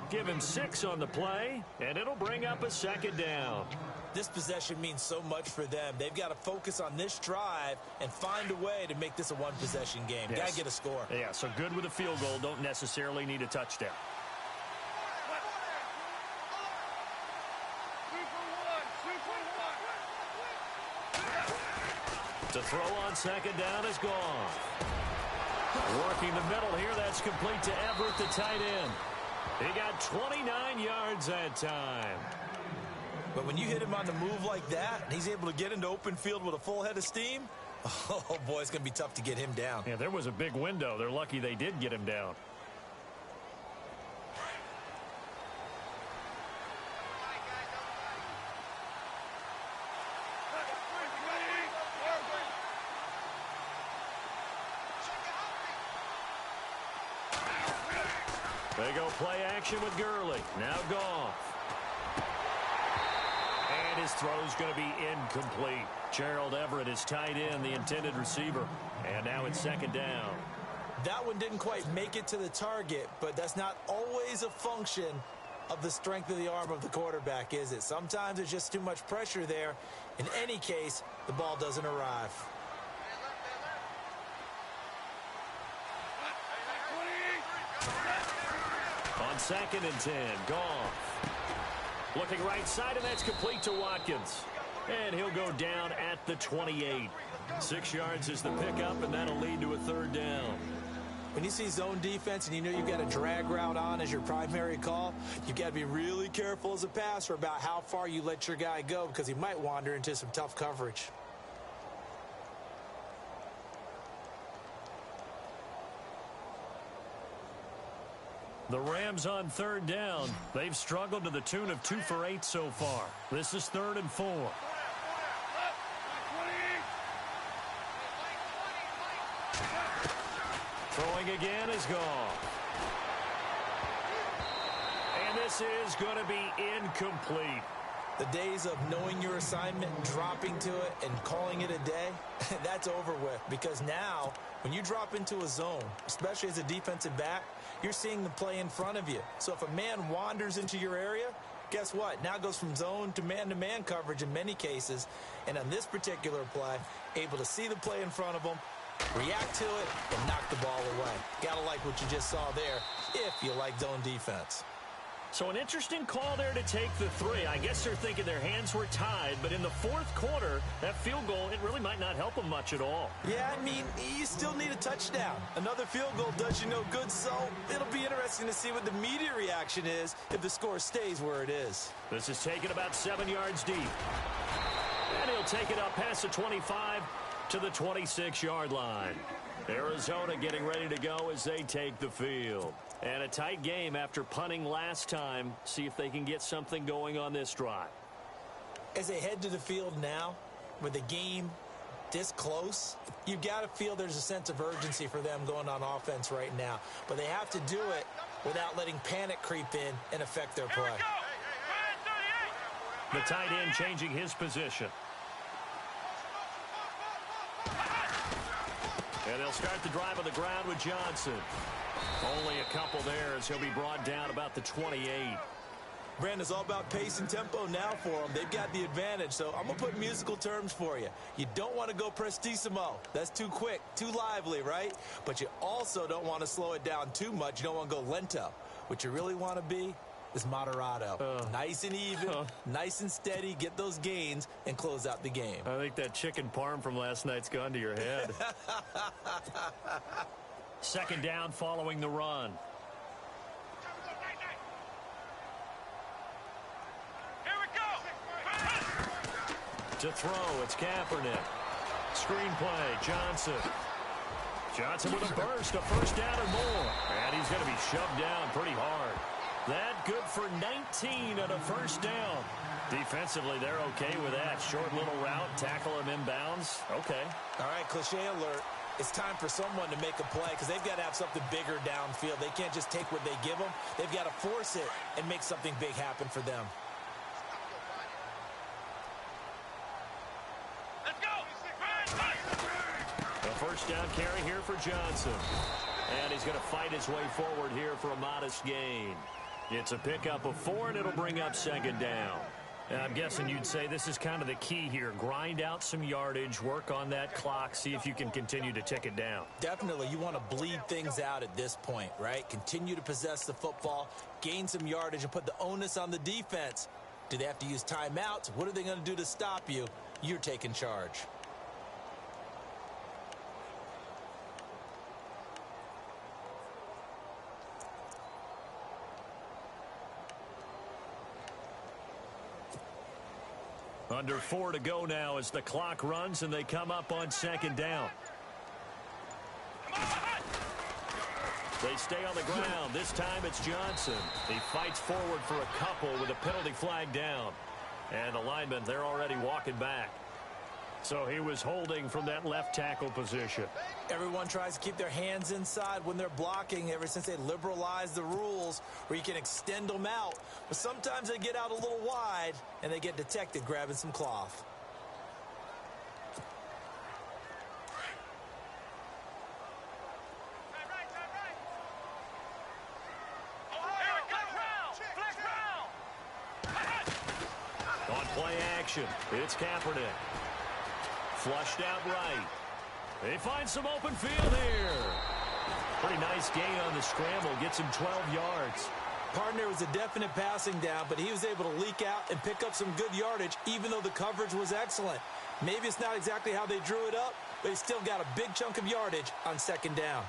Give him 6 on the play, and it'll bring up a second down. This possession means so much for them. They've got to focus on this drive and find a way to make this a one-possession game. Yes. Got to get a score. Yeah, so good with a field goal. Don't necessarily need a touchdown. To throw on second down is gone. Working the middle here. That's complete to Everett, the tight end. He got 29 yards that time. But when you hit him on the move like that, and he's able to get into open field with a full head of steam, oh, boy, it's going to be tough to get him down. Yeah, there was a big window. They're lucky they did get him down. They go play action with Gurley. Now Goff. And his throw's going to be incomplete. Gerald Everett is tight end, the intended receiver. And now it's second down. That one didn't quite make it to the target, but that's not always a function of the strength of the arm of the quarterback, is it? Sometimes there's just too much pressure there. In any case, the ball doesn't arrive. On 2nd and 10, Goff. Looking right side, and that's complete to Watkins. And he'll go down at the 28. 6 yards is the pickup, and that'll lead to a third down. When you see zone defense and you know you've got a drag route on as your primary call, you've got to be really careful as a passer about how far you let your guy go because he might wander into some tough coverage. The Rams on third down. They've struggled to the tune of 2 for 8 so far. This is 3rd and 4. Throwing again is gone. And this is going to be incomplete. The days of knowing your assignment, dropping to it, and calling it a day, that's over with. Because now, when you drop into a zone, especially as a defensive back, you're seeing the play in front of you. So if a man wanders into your area, guess what? Now it goes from zone to man coverage in many cases. And on this particular play, able to see the play in front of him, React to it and knock the ball away. Gotta like what you just saw there if you like zone defense. So an interesting call there to take the three. I guess they're thinking their hands were tied, but in the fourth quarter, that field goal, it really might not help them much at all. Yeah, I mean, you still need a touchdown. Another field goal does you no good, so it'll be interesting to see what the media reaction is if the score stays where it is. This is taken about 7 yards deep. And he'll take it up past the 25 to the 26-yard line. Arizona getting ready to go as they take the field. And a tight game after punting last time. See if they can get something going on this drive. As they head to the field now, with the game this close, you've got to feel there's a sense of urgency for them going on offense right now. But they have to do it without letting panic creep in and affect their play. The tight end changing his position. And they'll start the drive on the ground with Johnson. Only a couple there as he'll be brought down about the 28. Brandon, it's all about pace and tempo now for them. They've got the advantage, so I'm going to put musical terms for you. You don't want to go prestissimo. That's too quick, too lively, right? But you also don't want to slow it down too much. You don't want to go lento. What you really want to be is moderato. Nice and even, nice and steady, get those gains, and close out the game. I think that chicken parm from last night's gone to your head. Second down following the run. Here we go. To throw, it's Kaepernick. Screenplay, Johnson. Johnson with a burst, a first down or more. And he's going to be shoved down pretty hard. That good for 19 on a first down. Defensively, they're okay with that. Short little route, tackle him inbounds. Okay. All right, cliche alert. It's time for someone to make a play because they've got to have something bigger downfield. They can't just take what they give them. They've got to force it and make something big happen for them. Let's go. A first down carry here for Johnson. And he's going to fight his way forward here for a modest gain. It's a pickup of 4, and it'll bring up second down. I'm guessing you'd say this is kind of the key here. Grind out some yardage, work on that clock, see if you can continue to tick it down. Definitely. You want to bleed things out at this point, right? Continue to possess the football, gain some yardage, and put the onus on the defense. Do they have to use timeouts? What are they going to do to stop you? You're taking charge. Under 4 to go now as the clock runs and they come up on second down. They stay on the ground. This time it's Johnson. He fights forward for a couple with a penalty flag down. And the linemen, they're already walking back. So he was holding from that left tackle position. Everyone tries to keep their hands inside when they're blocking ever since they liberalized the rules where you can extend them out. But sometimes they get out a little wide and they get detected grabbing some cloth. On play action, it's Kaepernick. Flushed out right. They find some open field here. Pretty nice gain on the scramble. Gets him 12 yards. Partner was a definite passing down, but he was able to leak out and pick up some good yardage, even though the coverage was excellent. Maybe it's not exactly how they drew it up, but he still got a big chunk of yardage on second down.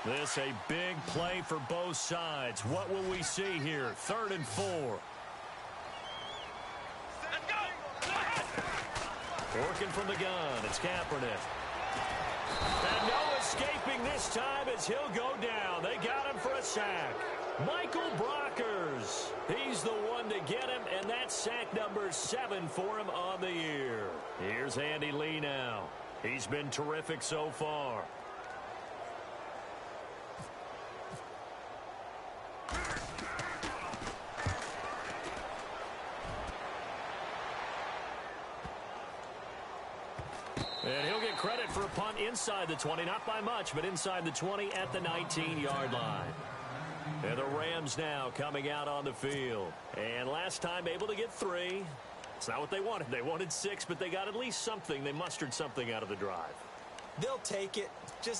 This a big play for both sides. What will we see here? 3rd and 4. Working from the gun, it's Kaepernick. And no escaping this time as he'll go down. They got him for a sack. Michael Brockers. He's the one to get him, and that's sack number 7 for him on the year. Here's Andy Lee now. He's been terrific so far. And he'll get credit for a punt inside the 20, not by much, but inside the 20 at the 19-yard line. And the Rams now coming out on the field. And last time able to get 3. It's not what they wanted. They wanted 6, but they got at least something. They mustered something out of the drive. They'll take it.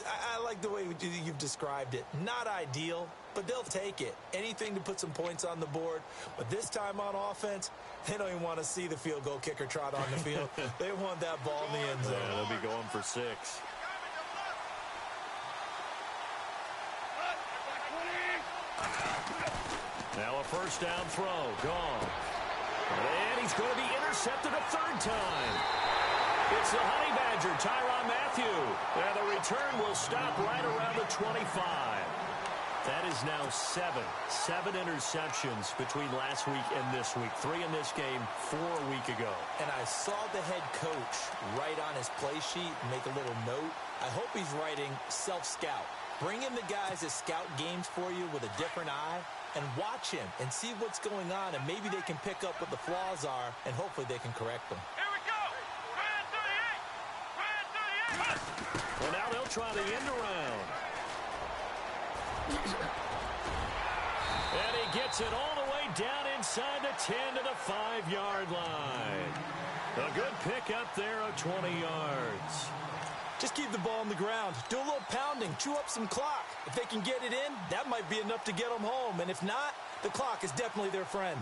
I like the way you've described it. Not ideal, but they'll take it. Anything to put some points on the board. But this time on offense, they don't even want to see the field goal kicker trot on the field. They want that ball in the end zone. Yeah, they'll be going for 6. Now a first down throw. Gone. And he's going to be intercepted a third time. It's the Honey Badger, Tyrann Mathieu. And the return will stop right around the 25. That is now 7 interceptions between last week and this week. 3 in this game, 4 a week ago. And I saw the head coach write on his play sheet and make a little note. I hope he's writing self-scout. Bring in the guys that scout games for you with a different eye and watch him and see what's going on, and maybe they can pick up what the flaws are, and hopefully they can correct them. Here we go. Brand 38. Well, now they'll try the end around. And he gets it all the way down inside the 10 to the 5-yard line. A good pick up there of 20 yards. Just keep the ball on the ground. Do a little pounding. Chew up some clock. If they can get it in, that might be enough to get them home. And if not, the clock is definitely their friend.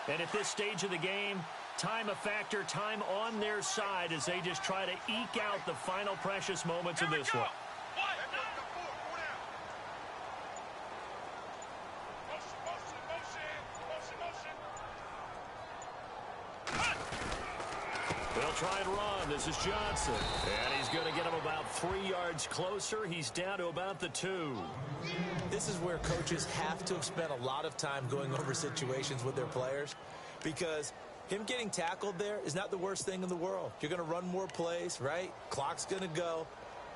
And at this stage of the game, time a factor, time on their side as they just try to eke out the final precious moments of this one. They'll try and run. This is Johnson. And he's going to get him about 3 yards closer. He's down to about the 2. This is where coaches have to have spent a lot of time going over situations with their players, because him getting tackled there is not the worst thing in the world. You're going to run more plays, right? Clock's going to go.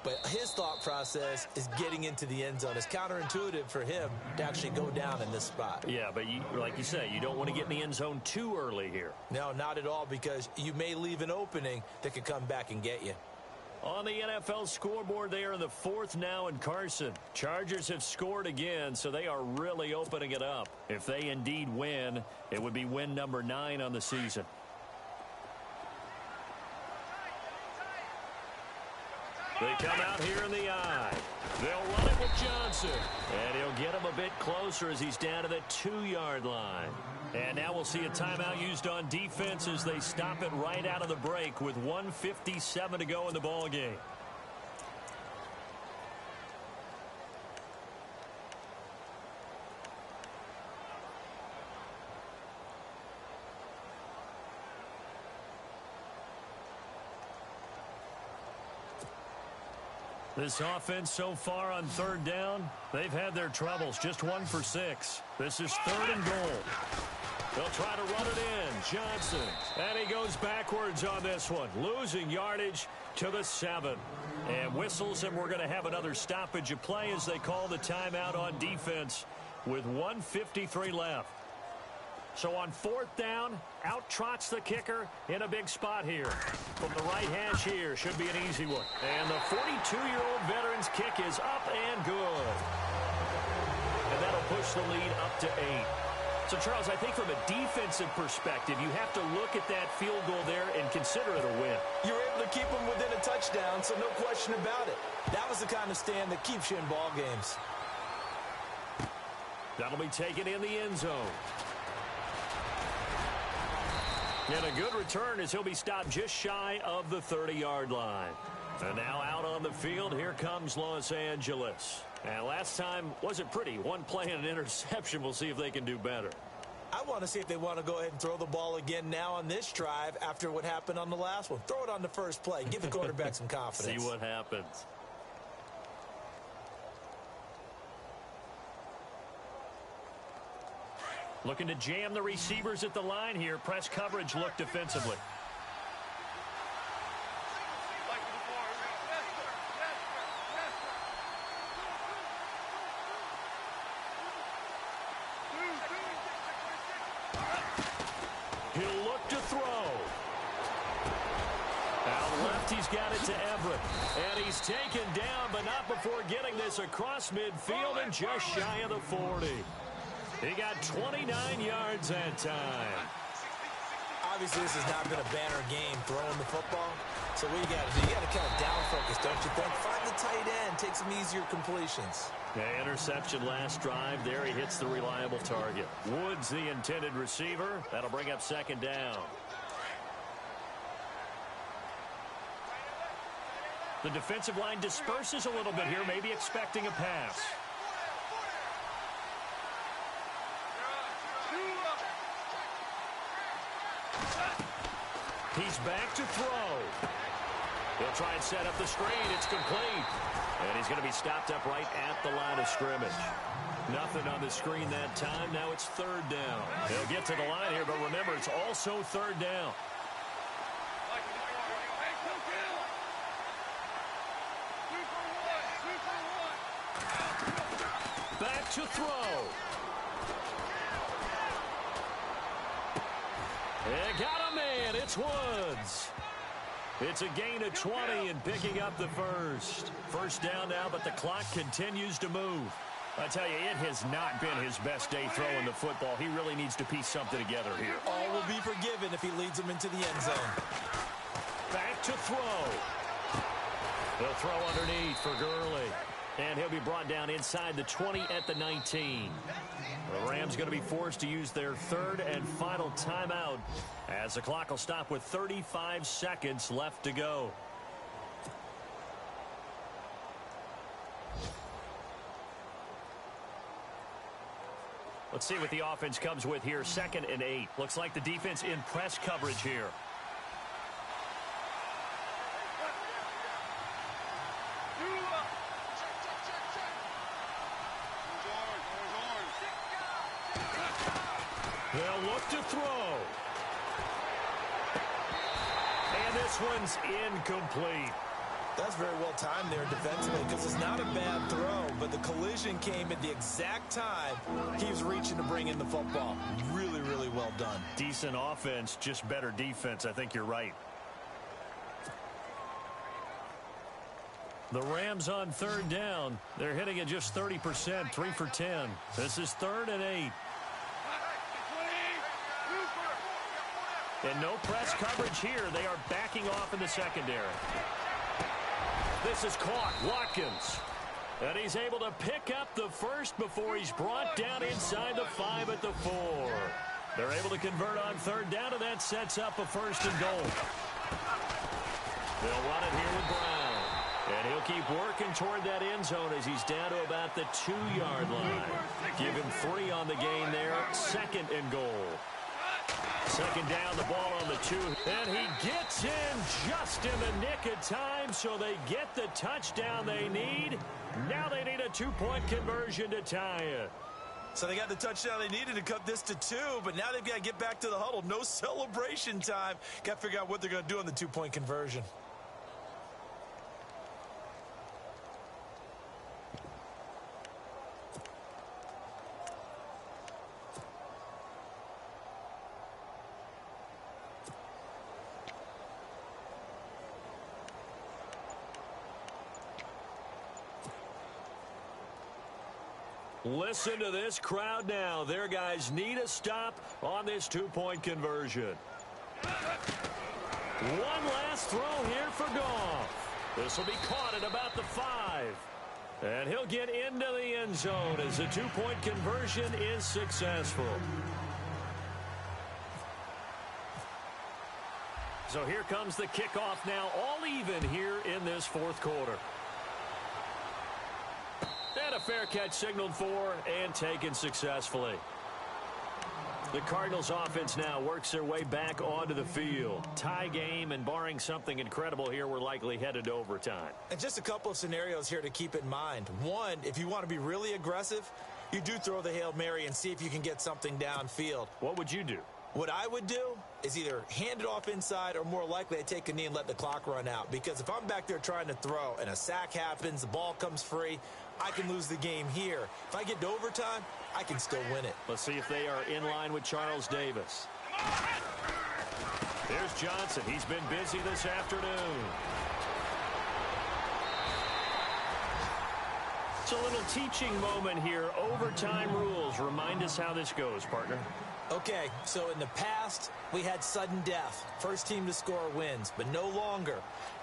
But his thought process is getting into the end zone. It's counterintuitive for him to actually go down in this spot. Yeah, but like you say, you don't want to get in the end zone too early here. No, not at all, because you may leave an opening that could come back and get you. On the NFL scoreboard, they are in the 4th now in Carson. Chargers have scored again, so they are really opening it up. If they indeed win, it would be win number 9 on the season. They come out here in the eye. They'll run it with Johnson. And he'll get him a bit closer as he's down to the 2-yard line. And now we'll see a timeout used on defense as they stop it right out of the break with 1:57 to go in the ball game. This offense so far on 3rd down, they've had their troubles. Just 1 for 6. This is 3rd and goal. They'll try to run it in. Johnson. And he goes backwards on this one. Losing yardage to the 7. And whistles, and we're going to have another stoppage of play as they call the timeout on defense with 1:53 left. So on 4th down, out trots the kicker in a big spot here. From the right hash here, should be an easy one. And the 42-year-old veteran's kick is up and good. And that'll push the lead up to 8. So, Charles, I think from a defensive perspective, you have to look at that field goal there and consider it a win. You were able to keep them within a touchdown, so no question about it. That was the kind of stand that keeps you in ball games. That'll be taken in the end zone. And a good return as he'll be stopped just shy of the 30-yard line. And now out on the field, here comes Los Angeles. And last time wasn't pretty. One play and an interception. We'll see if they can do better. I want to see if they want to go ahead and throw the ball again now on this drive after what happened on the last one. Throw it on the first play. Give the quarterback some confidence. See what happens. Looking to jam the receivers at the line here. Press coverage look defensively. He'll look to throw. Out left, he's got it to Everett. And he's taken down, but not before getting this across midfield and just shy of the 40. He got 29 yards that time. Obviously, this has not been a banner game throwing the football. So what you got to do, you got to kind of down focus, don't you think? Find the tight end, take some easier completions. Yeah, interception last drive. There he hits the reliable target. Woods the intended receiver. That'll bring up second down. The defensive line disperses a little bit here, maybe expecting a pass. He's back to throw. He'll try and set up the screen. It's complete. And he's going to be stopped up right at the line of scrimmage. Nothing on the screen that time. Now it's third down. He'll get to the line here, but remember, it's also third down. Back to throw. And got a man. It's Woods. It's a gain of 20 and picking up the first. First down now, but the clock continues to move. I tell you, it has not been his best day throwing the football. He really needs to piece something together here. All will be forgiven if he leads them into the end zone. Back to throw. He'll throw underneath for Gurley. And he'll be brought down inside the 20 at the 19. The Rams going to be forced to use their third and final timeout as the clock will stop with 35 seconds left to go. Let's see what the offense comes with here. 2nd and 8. Looks like the defense in press coverage here. They'll look to throw. And this one's incomplete. That's very well timed there defensively because it's not a bad throw, but the collision came at the exact time he was reaching to bring in the football. Really, really well done. Decent offense, just better defense. I think you're right. The Rams on third down. They're hitting at just 30%, 3 for 10. This is 3rd and 8. And no press coverage here. They are backing off in the secondary. This is caught. Watkins. And he's able to pick up the first before he's brought down inside the 5 at the 4. They're able to convert on third down, and that sets up a 1st and goal. They'll run it here with Brown. And he'll keep working toward that end zone as he's down to about the 2-yard line. Give him 3 on the gain there. 2nd and goal. 2nd down, the ball on the 2. And he gets in just in the nick of time, so they get the touchdown they need. Now they need a 2-point conversion to tie it. So they got the touchdown they needed to cut this to 2, but now they've got to get back to the huddle. No celebration time. Got to figure out what they're going to do on the 2-point conversion. Listen to this crowd now. Their guys need a stop on this 2-point conversion. One last throw here for Goff. This will be caught at about the 5. And he'll get into the end zone as the 2-point conversion is successful. So here comes the kickoff now, all even here in this 4th quarter. And a fair catch signaled for and taken successfully. The Cardinals offense now works their way back onto the field. Tie game, and barring something incredible here, we're likely headed to overtime. And just a couple of scenarios here to keep in mind. One, if you want to be really aggressive, you do throw the Hail Mary and see if you can get something downfield. What would you do? What I would do is either hand it off inside or more likely I take a knee and let the clock run out. Because if I'm back there trying to throw and a sack happens, the ball comes free, I can lose the game here. If I get to overtime, I can still win it. Let's see if they are in line with Charles Davis. Here's Johnson. He's been busy this afternoon. It's a little teaching moment here. Overtime rules. Remind us how this goes, partner. Okay, so in the past, we had sudden death. First team to score wins, but no longer.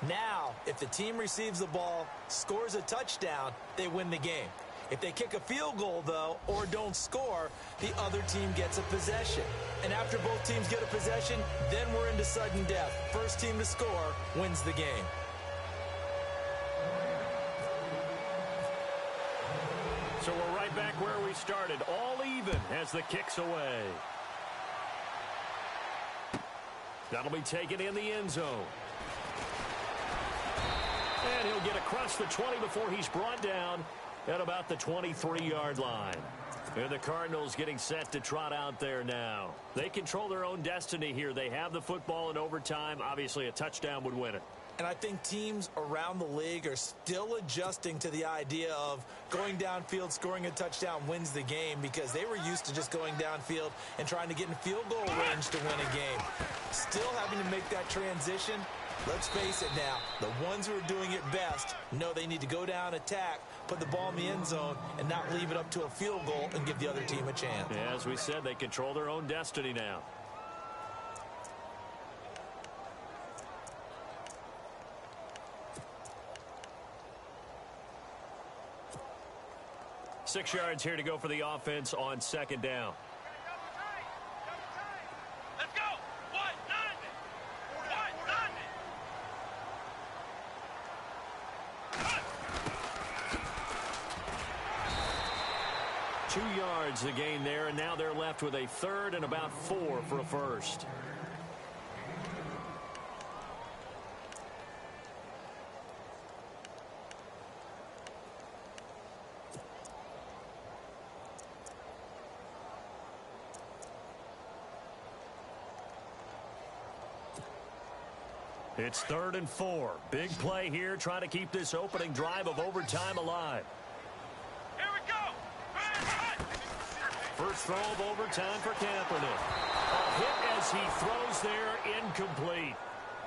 Now, if the team receives the ball, scores a touchdown, they win the game. If they kick a field goal, though, or don't score, the other team gets a possession. And after both teams get a possession, then we're into sudden death. First team to score wins the game. So we're right back where we started, all even as the kick's away. That'll be taken in the end zone. And he'll get across the 20 before he's brought down at about the 23-yard line. And the Cardinals getting set to trot out there now. They control their own destiny here. They have the football in overtime. Obviously, a touchdown would win it. And I think teams around the league are still adjusting to the idea of going downfield, scoring a touchdown wins the game, because they were used to just going downfield and trying to get in field goal range to win a game. Still having to make that transition. Let's face it now, the ones who are doing it best know they need to go down, attack, put the ball in the end zone, and not leave it up to a field goal and give the other team a chance. Yeah, as we said, they control their own destiny now. Six yards here to go for the offense on second down. Let's go. 190. 2 yards the gain there, and now they're left with a third and about 4 for a first. It's 3rd and 4. Big play here, trying to keep this opening drive of overtime alive. Here we go. First throw of overtime for Kaepernick. A hit as he throws there, incomplete.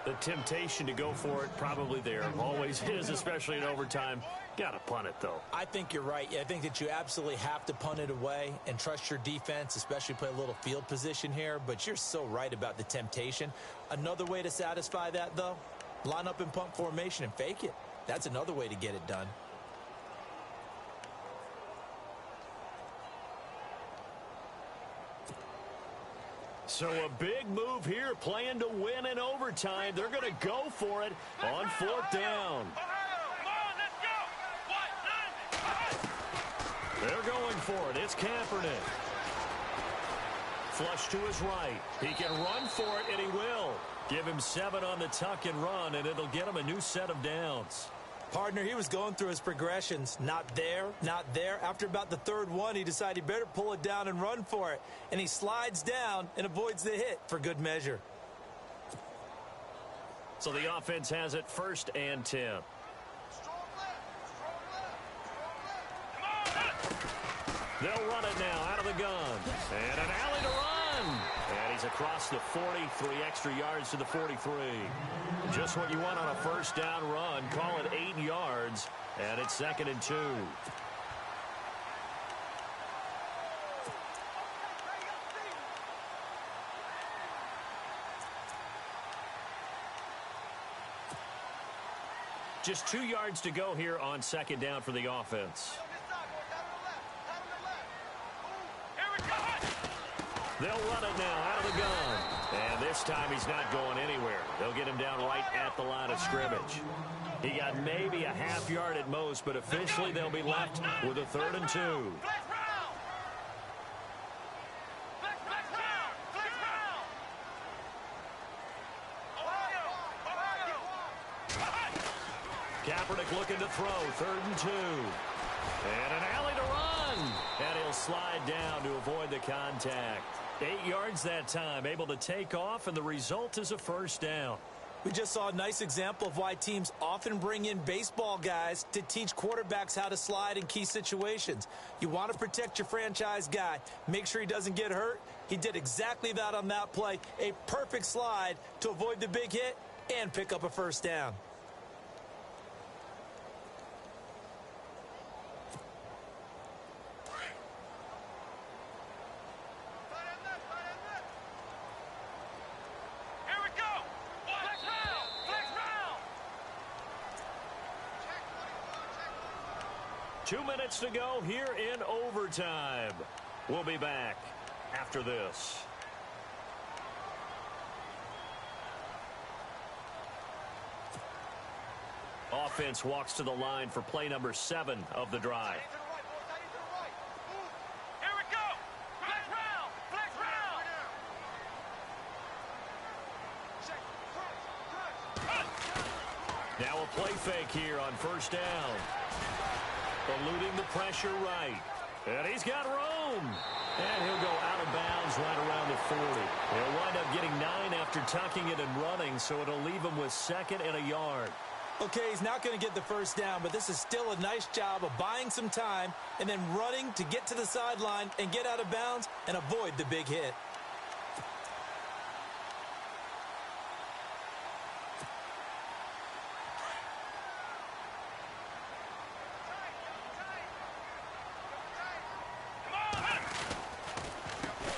The temptation to go for it probably there. Always is, especially in overtime. Got to punt it, though. I think you're right. I think that you absolutely have to punt it away and trust your defense, especially play a little field position here. But you're so right about the temptation. Another way to satisfy that, though, line up in punt formation and fake it. That's another way to get it done. So a big move here, playing to win in overtime. They're going to go for it on 4th down. They're going for it. It's Kaepernick. Flush to his right. He can run for it, and he will. Give him 7 on the tuck and run, and it'll get him a new set of downs. Partner, he was going through his progressions. Not there, not there. After about the 3rd one, he decided he better pull it down and run for it. And he slides down and avoids the hit for good measure. So the offense has it 1st and 10. They'll run it now out of the gun. And an alley to run. And he's across the 40, 3 extra yards to the 43. Just what you want on a 1st down run. Call it 8 yards. And it's 2nd and 2. Just 2 yards to go here on 2nd down for the offense. They'll run it now out of the gun. And this time he's not going anywhere. They'll get him down right at the line of scrimmage. He got maybe a half yard at most, but officially they'll be left with a 3rd and 2. Kaepernick looking to throw, 3rd and 2. And an alley to run. And he'll slide down to avoid the contact. 8 yards that time, able to take off, and the result is a 1st down. We just saw a nice example of why teams often bring in baseball guys to teach quarterbacks how to slide in key situations. You want to protect your franchise guy. Make sure he doesn't get hurt. He did exactly that on that play. A perfect slide to avoid the big hit and pick up a 1st down. 2 minutes to go here in overtime. We'll be back after this. Offense walks to the line for play number 7 of the drive. Here we go. Flex round. Flex round. Now a play fake here on first down. Eluding the pressure right. And he's got room. And he'll go out of bounds right around the 40. He'll wind up getting 9 after tucking it and running, so it'll leave him with 2nd and a yard. Okay, he's not going to get the first down, but this is still a nice job of buying some time and then running to get to the sideline and get out of bounds and avoid the big hit.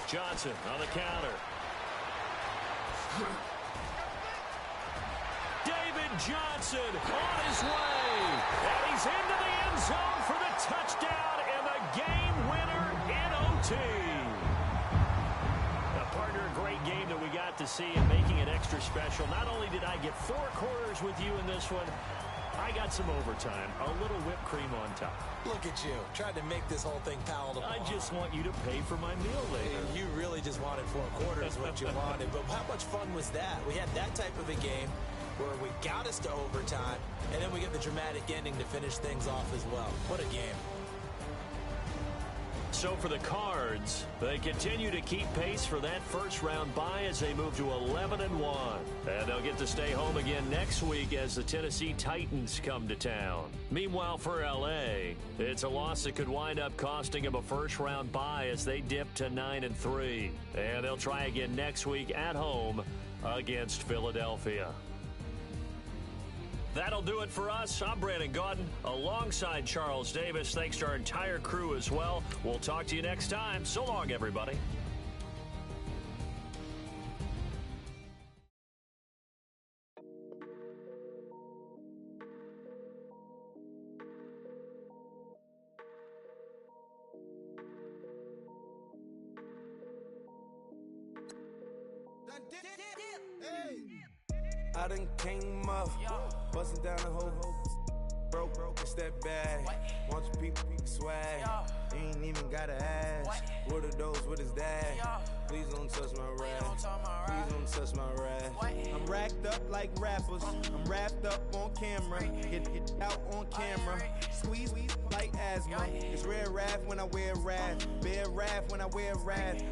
Johnson on the counter. David Johnson on his way. And he's into the end zone for the touchdown and the game winner in OT. Now, partner, a great game that we got to see and making it extra special. Not only did I get 4 quarters with you in this one, I got some overtime, a little whipped cream on top. Look at you, tried to make this whole thing palatable. I just want you to pay for my meal later. You really just wanted 4 quarters, what you wanted. But how much fun was that? We had that type of a game where we got us to overtime, and then we get the dramatic ending to finish things off as well. What a game. So for the Cards, they continue to keep pace for that first-round bye as they move to 11-1. And they'll get to stay home again next week as the Tennessee Titans come to town. Meanwhile, for L.A., it's a loss that could wind up costing them a first-round bye as they dip to 9-3. And they'll try again next week at home against Philadelphia. That'll do it for us. I'm Brandon Gaudin alongside Charles Davis. Thanks to our entire crew as well. We'll talk to you next time. So long, everybody. I done came up, busting down the whole broke, it's that bad. Want your people swag, ain't even gotta ask. What are those, what is that? Please don't touch my rap, please don't touch my rap. I'm racked up like rappers, I'm wrapped up on camera, hit out on camera, squeeze like asthma. It's rare wrath when I wear wrath, bare wrath when I wear wrath.